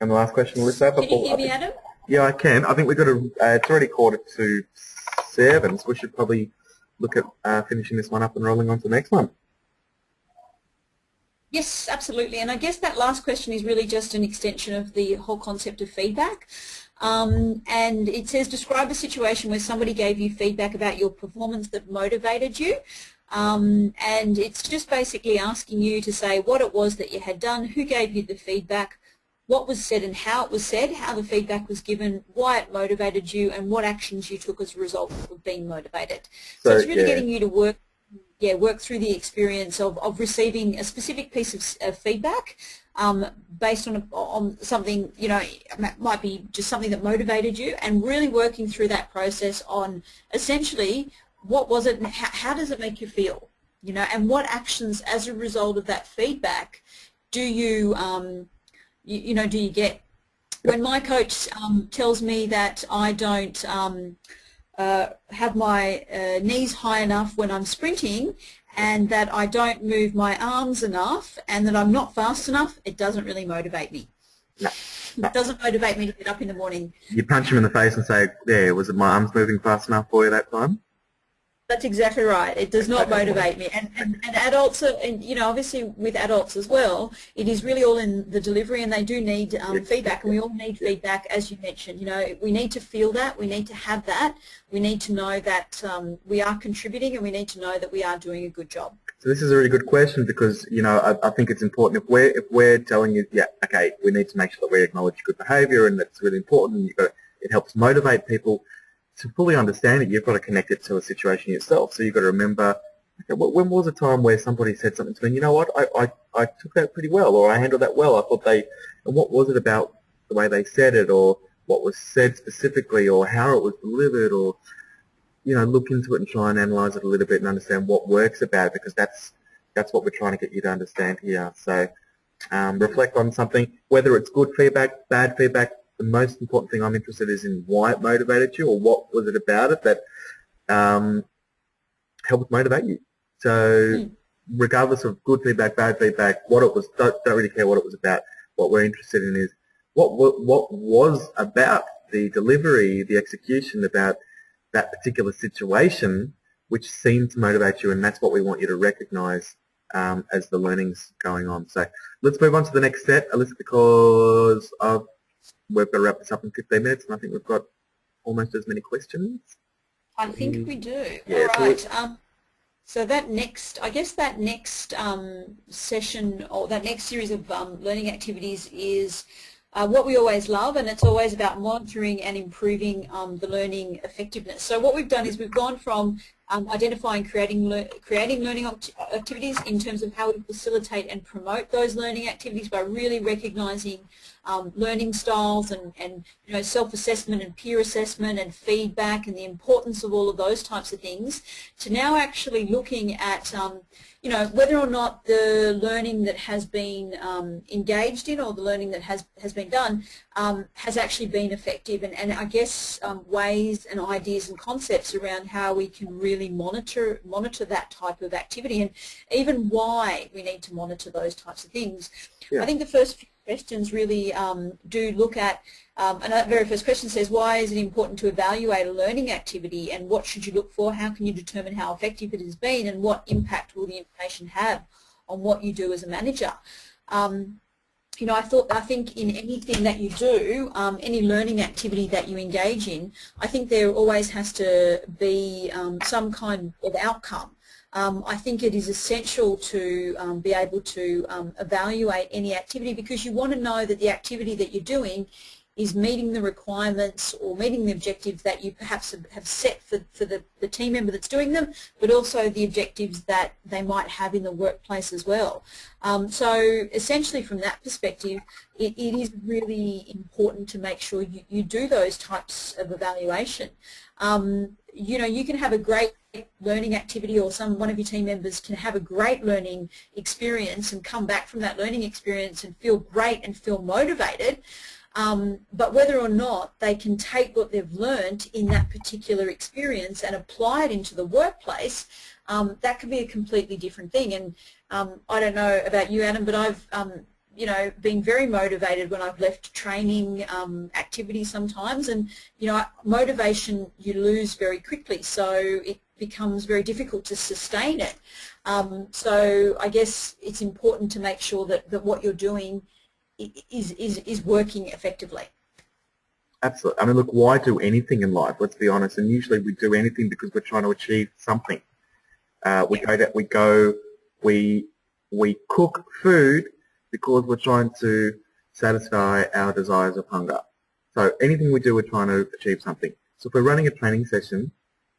And the last question, Alyssa. Can you hear me, Adam? Yeah, I can. I think we've got it's already 6:45, so we should probably look at finishing this one up and rolling on to the next one. Yes, absolutely. And I guess that last question is really just an extension of the whole concept of feedback. And it says, describe a situation where somebody gave you feedback about your performance that motivated you. And it's just basically asking you to say what it was that you had done, who gave you the feedback, what was said and how it was said, how the feedback was given, why it motivated you, and what actions you took as a result of being motivated. So it's really getting you to work through the experience of receiving a specific piece of feedback based on something, it might be just something that motivated you, and really working through that process on essentially what was it and how does it make you feel, and what actions as a result of that feedback do you, do you get. When my coach tells me that I don't have my knees high enough when I'm sprinting, and that I don't move my arms enough, and that I'm not fast enough, it doesn't really motivate me. No. It doesn't motivate me to get up in the morning. You punch him in the face and say, "Yeah, was it my arms moving fast enough for you that time?" That's exactly right. It does not motivate me. And adults, and obviously with adults as well, it is really all in the delivery, and they do need feedback, and we all need feedback, as you mentioned. We need to feel that, we need to have that, we need to know that we are contributing, and we need to know that we are doing a good job. So this is a really good question because, I think it's important if we're telling you, yeah, okay, we need to make sure that we acknowledge good behaviour, and that's really important, and it helps motivate people. To fully understand it, you've got to connect it to a situation yourself. So you've got to remember, okay, when was a time where somebody said something to me, you know what, I took that pretty well, or I handled that well. I thought and what was it about the way they said it, or what was said specifically, or how it was delivered, or, look into it and try and analyse it a little bit and understand what works about it, because that's what we're trying to get you to understand here. So reflect on something, whether it's good feedback, bad feedback. The most important thing I'm interested in is in why it motivated you, or what was it about it that helped motivate you. So regardless of good feedback, bad feedback, what it was, don't really care what it was about. What we're interested in is what was about the delivery, the execution, about that particular situation which seemed to motivate you, and that's what we want you to recognise as the learning's going on. So let's move on to the next set, Alyssa, because we've got to wrap this up in 15 minutes, and I think we've got almost as many questions. I think we do. Yeah, all right. So that next, I guess that next session, or that next series of learning activities is what we always love, and it's always about monitoring and improving the learning effectiveness. So what we've done is we've gone from identifying creating learning activities in terms of how we facilitate and promote those learning activities by really recognising learning styles and self-assessment and peer assessment and feedback and the importance of all of those types of things, to now actually looking at whether or not the learning that has been engaged in, or the learning that has been done has actually been effective, and I guess ways and ideas and concepts around how we can really monitor that type of activity, and even why we need to monitor those types of things. Yeah. I think the first few questions really do look at, and that very first question says, why is it important to evaluate a learning activity, and what should you look for? How can you determine how effective it has been, and what impact will the information have on what you do as a manager? I think in anything that you do, any learning activity that you engage in, I think there always has to be some kind of outcome. I think it is essential to be able to evaluate any activity, because you want to know that the activity that you're doing is meeting the requirements or meeting the objectives that you perhaps have set for the team member that's doing them, but also the objectives that they might have in the workplace as well. So essentially from that perspective, it is really important to make sure you do those types of evaluation. You can have a great learning activity, or one of your team members can have a great learning experience and come back from that learning experience and feel great and feel motivated. But whether or not they can take what they've learned in that particular experience and apply it into the workplace, that could be a completely different thing. And I don't know about you, Adam, but I've been very motivated when I've left training activities sometimes, and motivation you lose very quickly, so it becomes very difficult to sustain it. So I guess it's important to make sure that what you're doing is working effectively. Absolutely. I mean, look, why do anything in life? Let's be honest. And usually we do anything because we're trying to achieve something. We cook food because we're trying to satisfy our desires of hunger. So anything we do, we're trying to achieve something. So if we're running a training session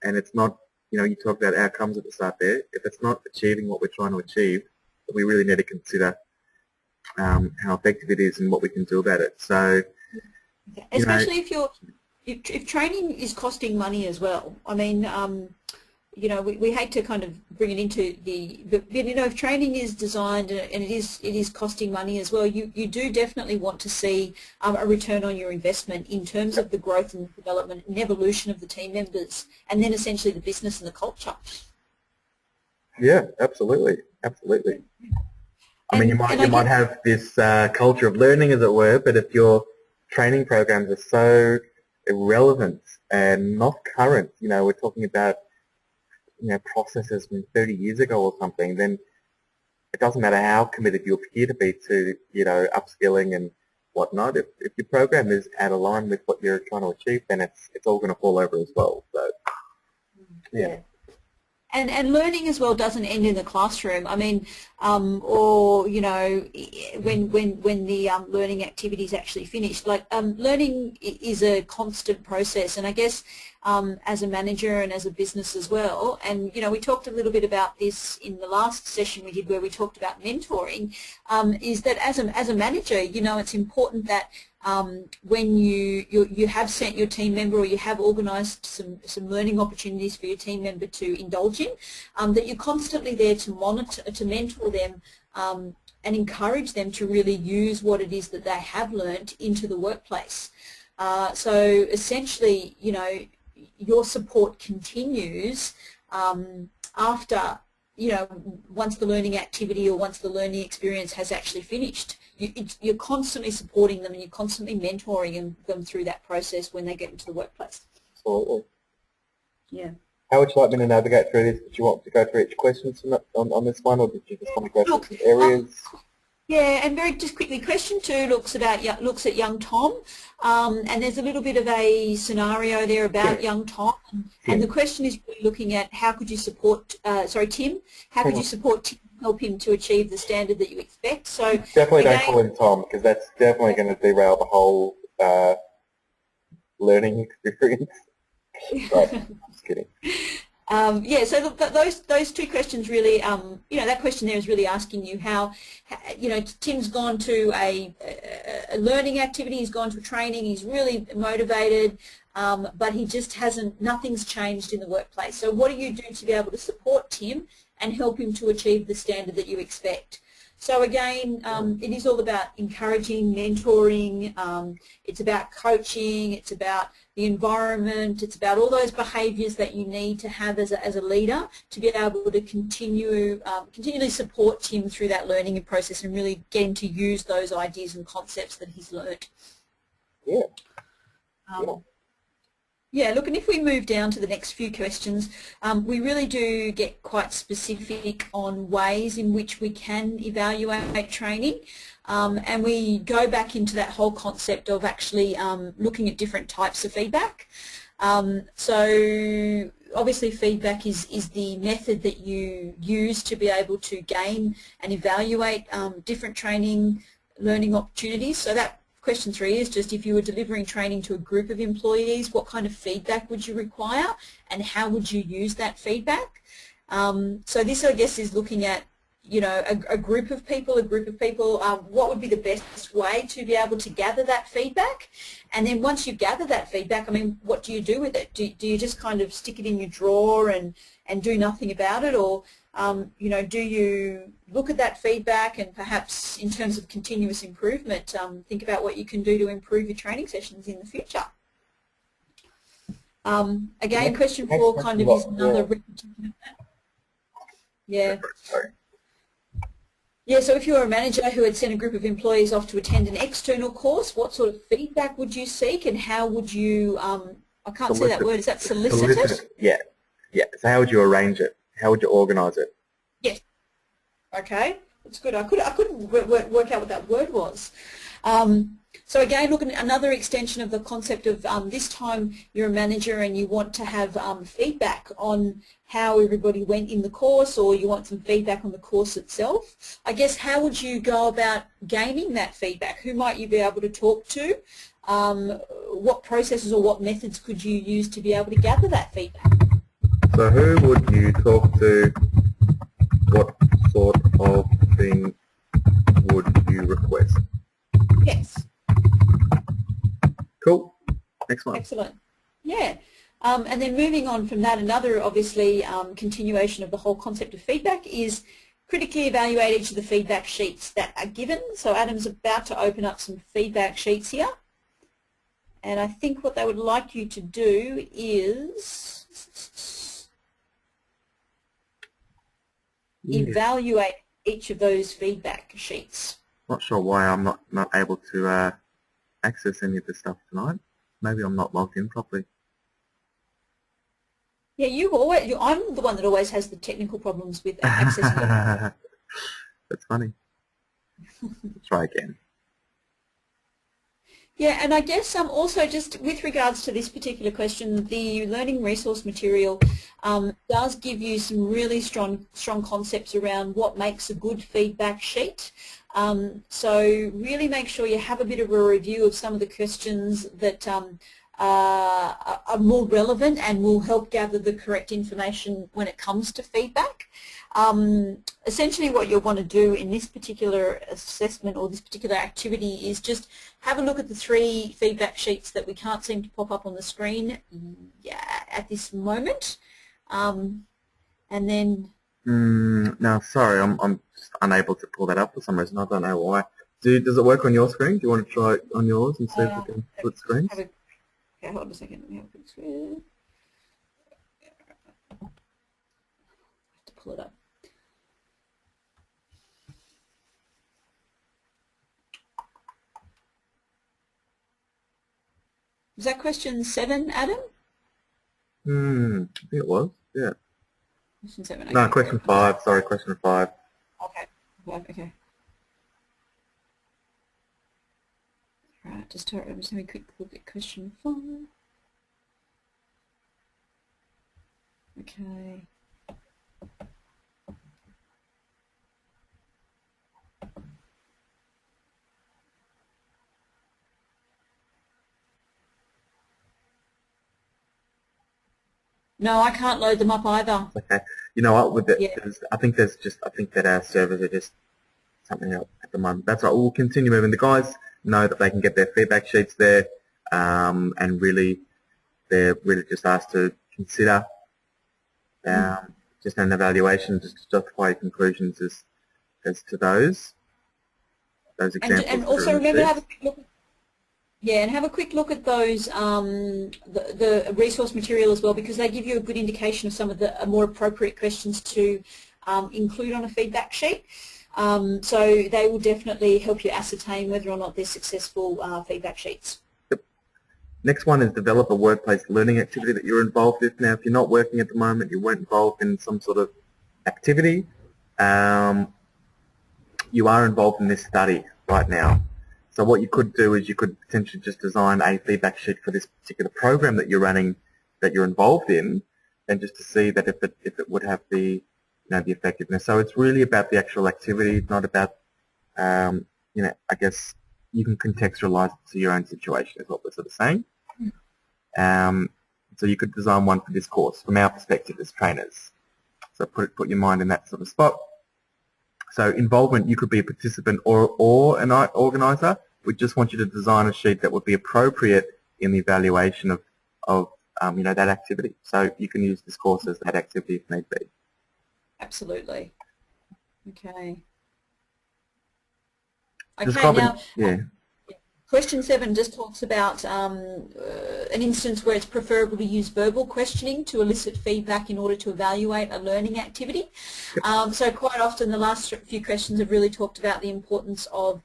and it's not, you talk about outcomes at the start there, if it's not achieving what we're trying to achieve, we really need to consider how effective it is and what we can do about it. So, especially if training is costing money as well. I mean, we hate to kind of bring it into but if training is designed and it is costing money as well, you do definitely want to see a return on your investment in terms of the growth and development and evolution of the team members, and then essentially the business and the culture. Yeah, absolutely, absolutely. I mean, you might have this culture of learning, as it were, but if your training programs are so irrelevant and not current, we're talking about processes from 30 years ago or something, then it doesn't matter how committed you appear to be to upskilling and whatnot. If your program is out of line with what you're trying to achieve, then it's all going to fall over as well. So yeah. And learning as well doesn't end in the classroom. I mean, when the learning activity is actually finished. Like learning is a constant process, and I guess as a manager and as a business as well. And we talked a little bit about this in the last session we did, where we talked about mentoring. Is that as a manager, it's important that when you have sent your team member, or you have organised some learning opportunities for your team member to indulge in, that you're constantly there to mentor them and encourage them to really use what it is that they have learnt into the workplace. So essentially, your support continues after, once the learning activity or once the learning experience has actually finished. You're constantly supporting them and you're constantly mentoring them through that process when they get into the workplace. Absolutely. Yeah. How would you like me to navigate through this? Did you want to go through each question on this one, or did you just want to go through some areas? Yeah, and just quickly, question 2 looks at young Tom, and there's a little bit of a scenario there about young Tom, and the question is really looking at how could you support, Tim, how could you support Tim, help him to achieve the standard that you expect? So definitely don't call him Tom, because that's definitely going to derail the whole learning experience. But, just kidding. Yeah, so those 2 questions really, that question there is really asking you how, Tim's gone to a learning activity, he's gone to training, he's really motivated, but he just nothing's changed in the workplace. So what do you do to be able to support Tim and help him to achieve the standard that you expect? So again, it is all about encouraging, mentoring, it's about coaching, it's about the environment, it's about all those behaviours that you need to have as a leader to be able to continually support Tim through that learning process and really get him to use those ideas and concepts that he's learned. Yeah. Yeah, look, and if we move down to the next few questions, we really do get quite specific on ways in which we can evaluate training. and we go back into that whole concept of actually looking at different types of feedback. So obviously feedback is the method that you use to be able to gain and evaluate different training learning opportunities. So that question 3 is just, if you were delivering training to a group of employees, what kind of feedback would you require and how would you use that feedback? So this, I guess, is looking at, you know, a group of people, what would be the best way to be able to gather that feedback? And then once you gather that feedback, I mean, what do you do with it? Do you just kind of stick it in your drawer and do nothing about it? Or, you know, do you look at that feedback and perhaps in terms of continuous improvement, think about what you can do to improve your training sessions in the future? Again, question 4 kind of is another repetition of that. Yeah. Yeah, so if you were a manager who had sent a group of employees off to attend an external course, what sort of feedback would you seek and how would you, I can't say that word, is that solicit? Yeah, yeah. So how would you arrange it? How would you organise it? Yes. Okay, that's good. I couldn't work out what that word was. So again, look at another extension of the concept of this time you're a manager and you want to have feedback on how everybody went in the course, or you want some feedback on the course itself. I guess, how would you go about gaining that feedback? Who might you be able to talk to? What processes or what methods could you use to be able to gather that feedback? So who would you talk to? What sort of thing would you request? Yes. Cool. Next one. Excellent. Yeah. And then moving on from that, another obviously continuation of the whole concept of feedback is critically evaluate each of the feedback sheets that are given. So Adam's about to open up some feedback sheets here. And I think what they would like you to do is evaluate each of those feedback sheets. Not sure why I'm not able to access any of this stuff tonight. Maybe I'm not logged in properly. Yeah, I'm the one that always has the technical problems with accessing it. That's funny. Let's try again. Yeah, and I guess also just with regards to this particular question, the learning resource material does give you some really strong concepts around what makes a good feedback sheet. So really make sure you have a bit of a review of some of the questions that are more relevant and will help gather the correct information when it comes to feedback. Essentially what you'll want to do in this particular assessment or this particular activity is just have a look at the 3 feedback sheets that we can't seem to pop up on the screen at this moment, and then... no, sorry, I'm just unable to pull that up for some reason. I don't know why. Does it work on your screen? Do you want to try it on yours and see if we can put screens? Okay, hold on a second. Let me have a quick screen. I have to pull it up. Was that question 7, Adam? I think it was, yeah. Question 7, okay. No, question 5, sorry, question 5. Okay, okay. Right, just having a quick look at question 5. Okay. No, I can't load them up either. Okay. You know what? With it, Yeah. I think that our servers are just something else at the moment. That's right. We'll continue moving. The guys know that they can get their feedback sheets there, and really, they're really just asked to consider just an evaluation, just to justify your conclusions as to those examples. And also remember to have a quick look. Yeah, and have a quick look at those, the resource material as well, because they give you a good indication of some of the more appropriate questions to include on a feedback sheet. So they will definitely help you ascertain whether or not they're successful feedback sheets. Yep. Next one is develop a workplace learning activity that you're involved with. Now, if you're not working at the moment, you weren't involved in some sort of activity, you are involved in this study. right now. So what you could do is you could potentially just design a feedback sheet for this particular program that you're running, that you're involved in, and just to see that if it would have the the effectiveness. So it's really about the actual activity. It's not about I guess you can contextualize it to your own situation, is what we're sort of saying. So you could design one for this course from our perspective as trainers. So put your mind in that sort of spot. So involvement, you could be a participant or an organizer. We just want you to design a sheet that would be appropriate in the evaluation of that activity. So you can use this course as that activity if need be. Absolutely. Okay. Describe Now, yeah. question 7 just talks about an instance where it's preferable to use verbal questioning to elicit feedback in order to evaluate a learning activity. So quite often the last few questions have really talked about the importance of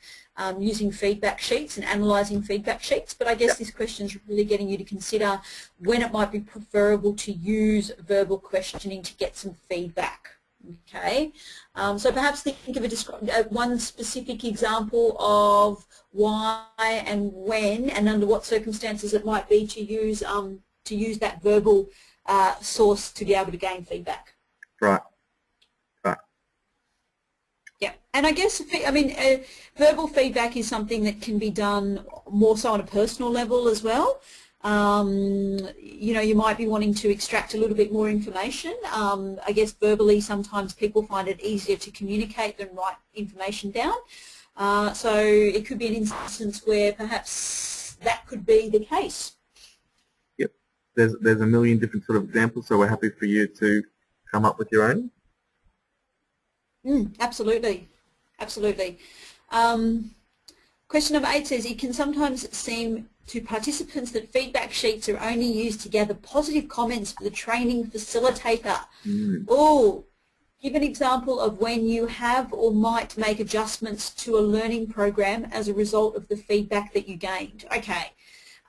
using feedback sheets and analysing feedback sheets, but I guess this question is really getting you to consider when it might be preferable to use verbal questioning to get some feedback. Okay, so perhaps think of one specific example of why and when and under what circumstances it might be to use that verbal source to be able to gain feedback. Right. Yeah, and I guess, verbal feedback is something that can be done more so on a personal level as well. You might be wanting to extract a little bit more information. I guess verbally sometimes people find it easier to communicate than write information down. So it could be an instance where perhaps that could be the case. Yep. There's a million different sort of examples, so we're happy for you to come up with your own. Absolutely. Absolutely. Question number 8 says, it can sometimes seem to participants that feedback sheets are only used to gather positive comments for the training facilitator. Oh, give an example of when you have or might make adjustments to a learning program as a result of the feedback that you gained. Okay.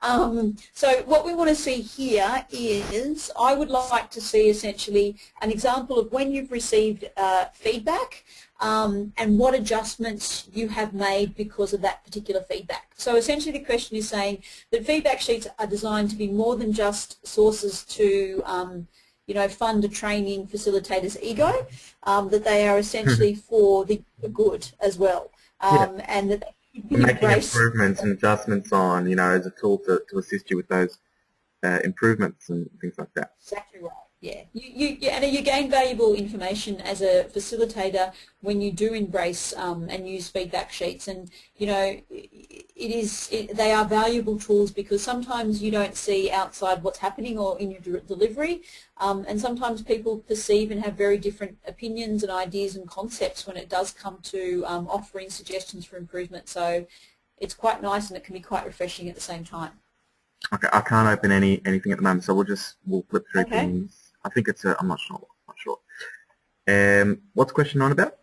So what we want to see here is, I would like to see essentially an example of when you've received feedback and what adjustments you have made because of that particular feedback. So essentially the question is saying that feedback sheets are designed to be more than just sources to fund a training facilitator's ego, that they are essentially for the good as well, and that making improvements and adjustments on, as a tool to assist you with those improvements and things like that. Exactly right. Yeah, you gain valuable information as a facilitator when you do embrace and use feedback sheets, and they are valuable tools because sometimes you don't see outside what's happening or in your delivery, and sometimes people perceive and have very different opinions and ideas and concepts when it does come to offering suggestions for improvement. So it's quite nice and it can be quite refreshing at the same time. Okay, I can't open anything at the moment, so we'll flip through things. I think it's I'm not sure. What's question 9 about?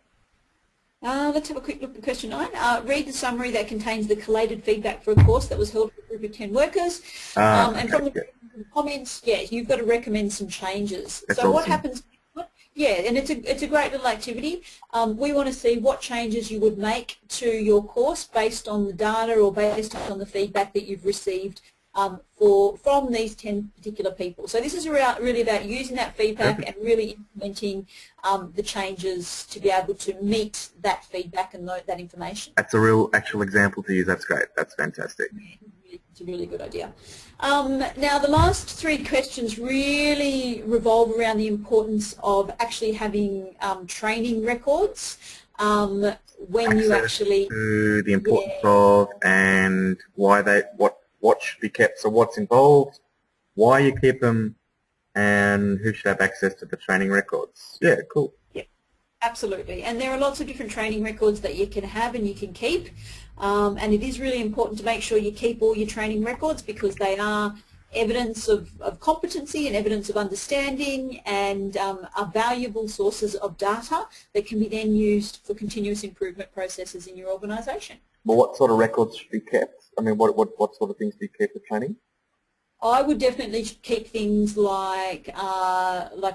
Let's have a quick look at question 9. Read the summary that contains the collated feedback for a course that was held for a group of 10 workers. And from the comments, you've got to recommend some changes. That's so awesome. What happens? And it's a great little activity. We want to see what changes you would make to your course based on the data or based on the feedback that you've received from these 10 particular people. So this is really about using that feedback and really implementing the changes to be able to meet that feedback and note that information. That's a real actual example to use. That's great. That's fantastic. It's a really good idea. Now the last 3 questions really revolve around the importance of actually having training records when you actually... To the importance of and why what should be kept, so what's involved, why you keep them, and who should have access to the training records. Yeah, cool. Yeah, absolutely. And there are lots of different training records that you can have and you can keep, and it is really important to make sure you keep all your training records because they are evidence of competency and evidence of understanding and are valuable sources of data that can be then used for continuous improvement processes in your organisation. Well, what sort of records should be kept? I mean, what sort of things do you keep for training? I would definitely keep things like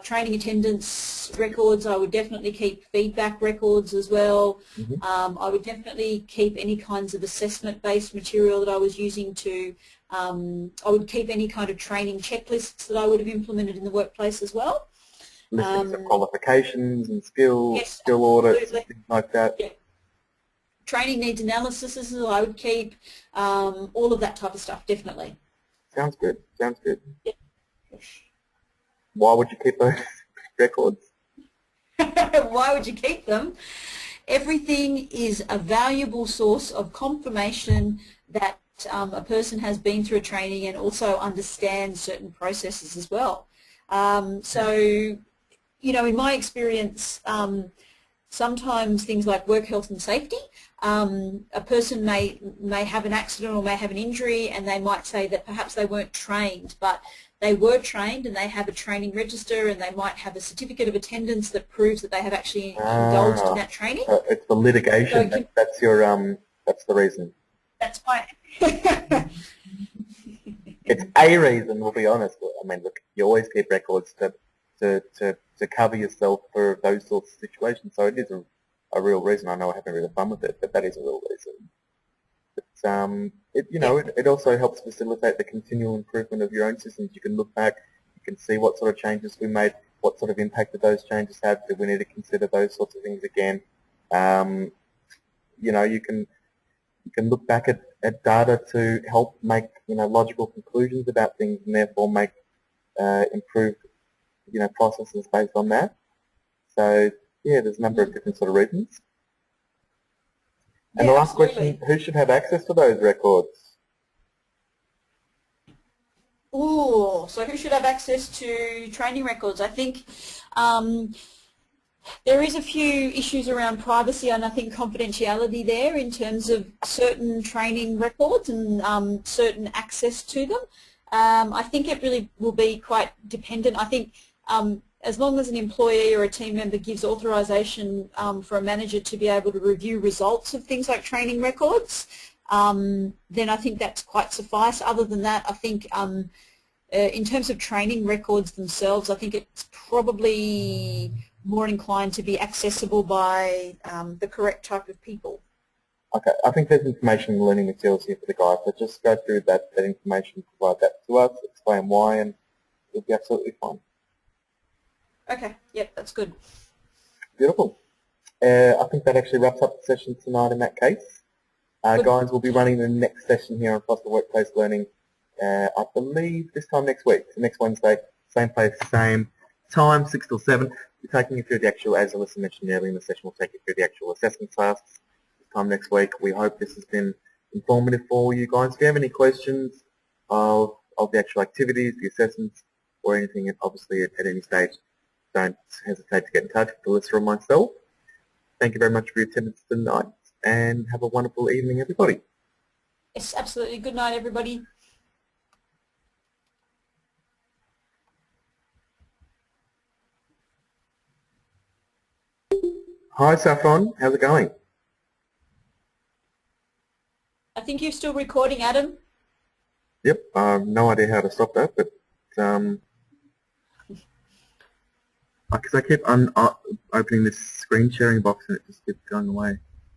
training attendance records. I would definitely keep feedback records as well. Hmm. I would definitely keep any kinds of assessment-based material that I was using to. I would keep any kind of training checklists that I would have implemented in the workplace as well. Listings of qualifications and skill Yes, audits and absolutely. things like that. Yeah. Training needs analysis I would keep. All of that type of stuff, definitely. Sounds good. Sounds good. Yeah. Why would you keep those records? Why would you keep them? Everything is a valuable source of confirmation that a person has been through a training and also understands certain processes as well. So, in my experience, sometimes things like work health and safety, a person may have an accident or may have an injury, and they might say that perhaps they weren't trained, but they were trained and they have a training register and they might have a certificate of attendance that proves that they have actually indulged in that training. It's the litigation. So That's your that's the reason. that's why. It's a reason, we'll be honest. I mean, look, you always keep records to cover yourself for those sorts of situations. So it is a real reason. I know I haven't really fun with it, but that is a real reason. But, it also helps facilitate the continual improvement of your own systems. You can look back, you can see what sort of changes we made, what sort of impact did those changes have, do we need to consider those sorts of things again. You can look back at data to help make logical conclusions about things and therefore make improved processes based on that. So yeah, there's a number of different sort of reasons. And Yeah, the last absolutely. question, who should have access to those records? Oh, so who should have access to training records? I think there is a few issues around privacy and I think confidentiality there in terms of certain training records and certain access to them. I think it really will be quite dependent. I think as long as an employee or a team member gives authorization for a manager to be able to review results of things like training records, then I think that's quite suffice. Other than that, I think in terms of training records themselves, I think it's probably more inclined to be accessible by the correct type of people. Okay, I think there's information and learning materials here for the guys, so just go through that information, provide that to us, explain why, and it'll be absolutely fine. Okay, yep, that's good. Beautiful. I think that actually wraps up the session tonight in that case. Guys, we'll be running the next session here on Foster Workplace Learning, I believe this time next week, so next Wednesday, same place, same time, 6 till 7. We're taking you through the actual, as Alyssa mentioned earlier in the session, we'll take you through the actual assessment tasks this time next week. We hope this has been informative for you guys. If you have any questions of the actual activities, the assessments, or anything, obviously at any stage, don't hesitate to get in touch with Alyssa or myself. Thank you very much for your attendance tonight, and have a wonderful evening, everybody. Yes, absolutely. Good night, everybody. Hi, Saffron. How's it going? I think you're still recording, Adam. Yep, I have no idea how to stop that, but because I keep opening this screen sharing box and it just keeps going away.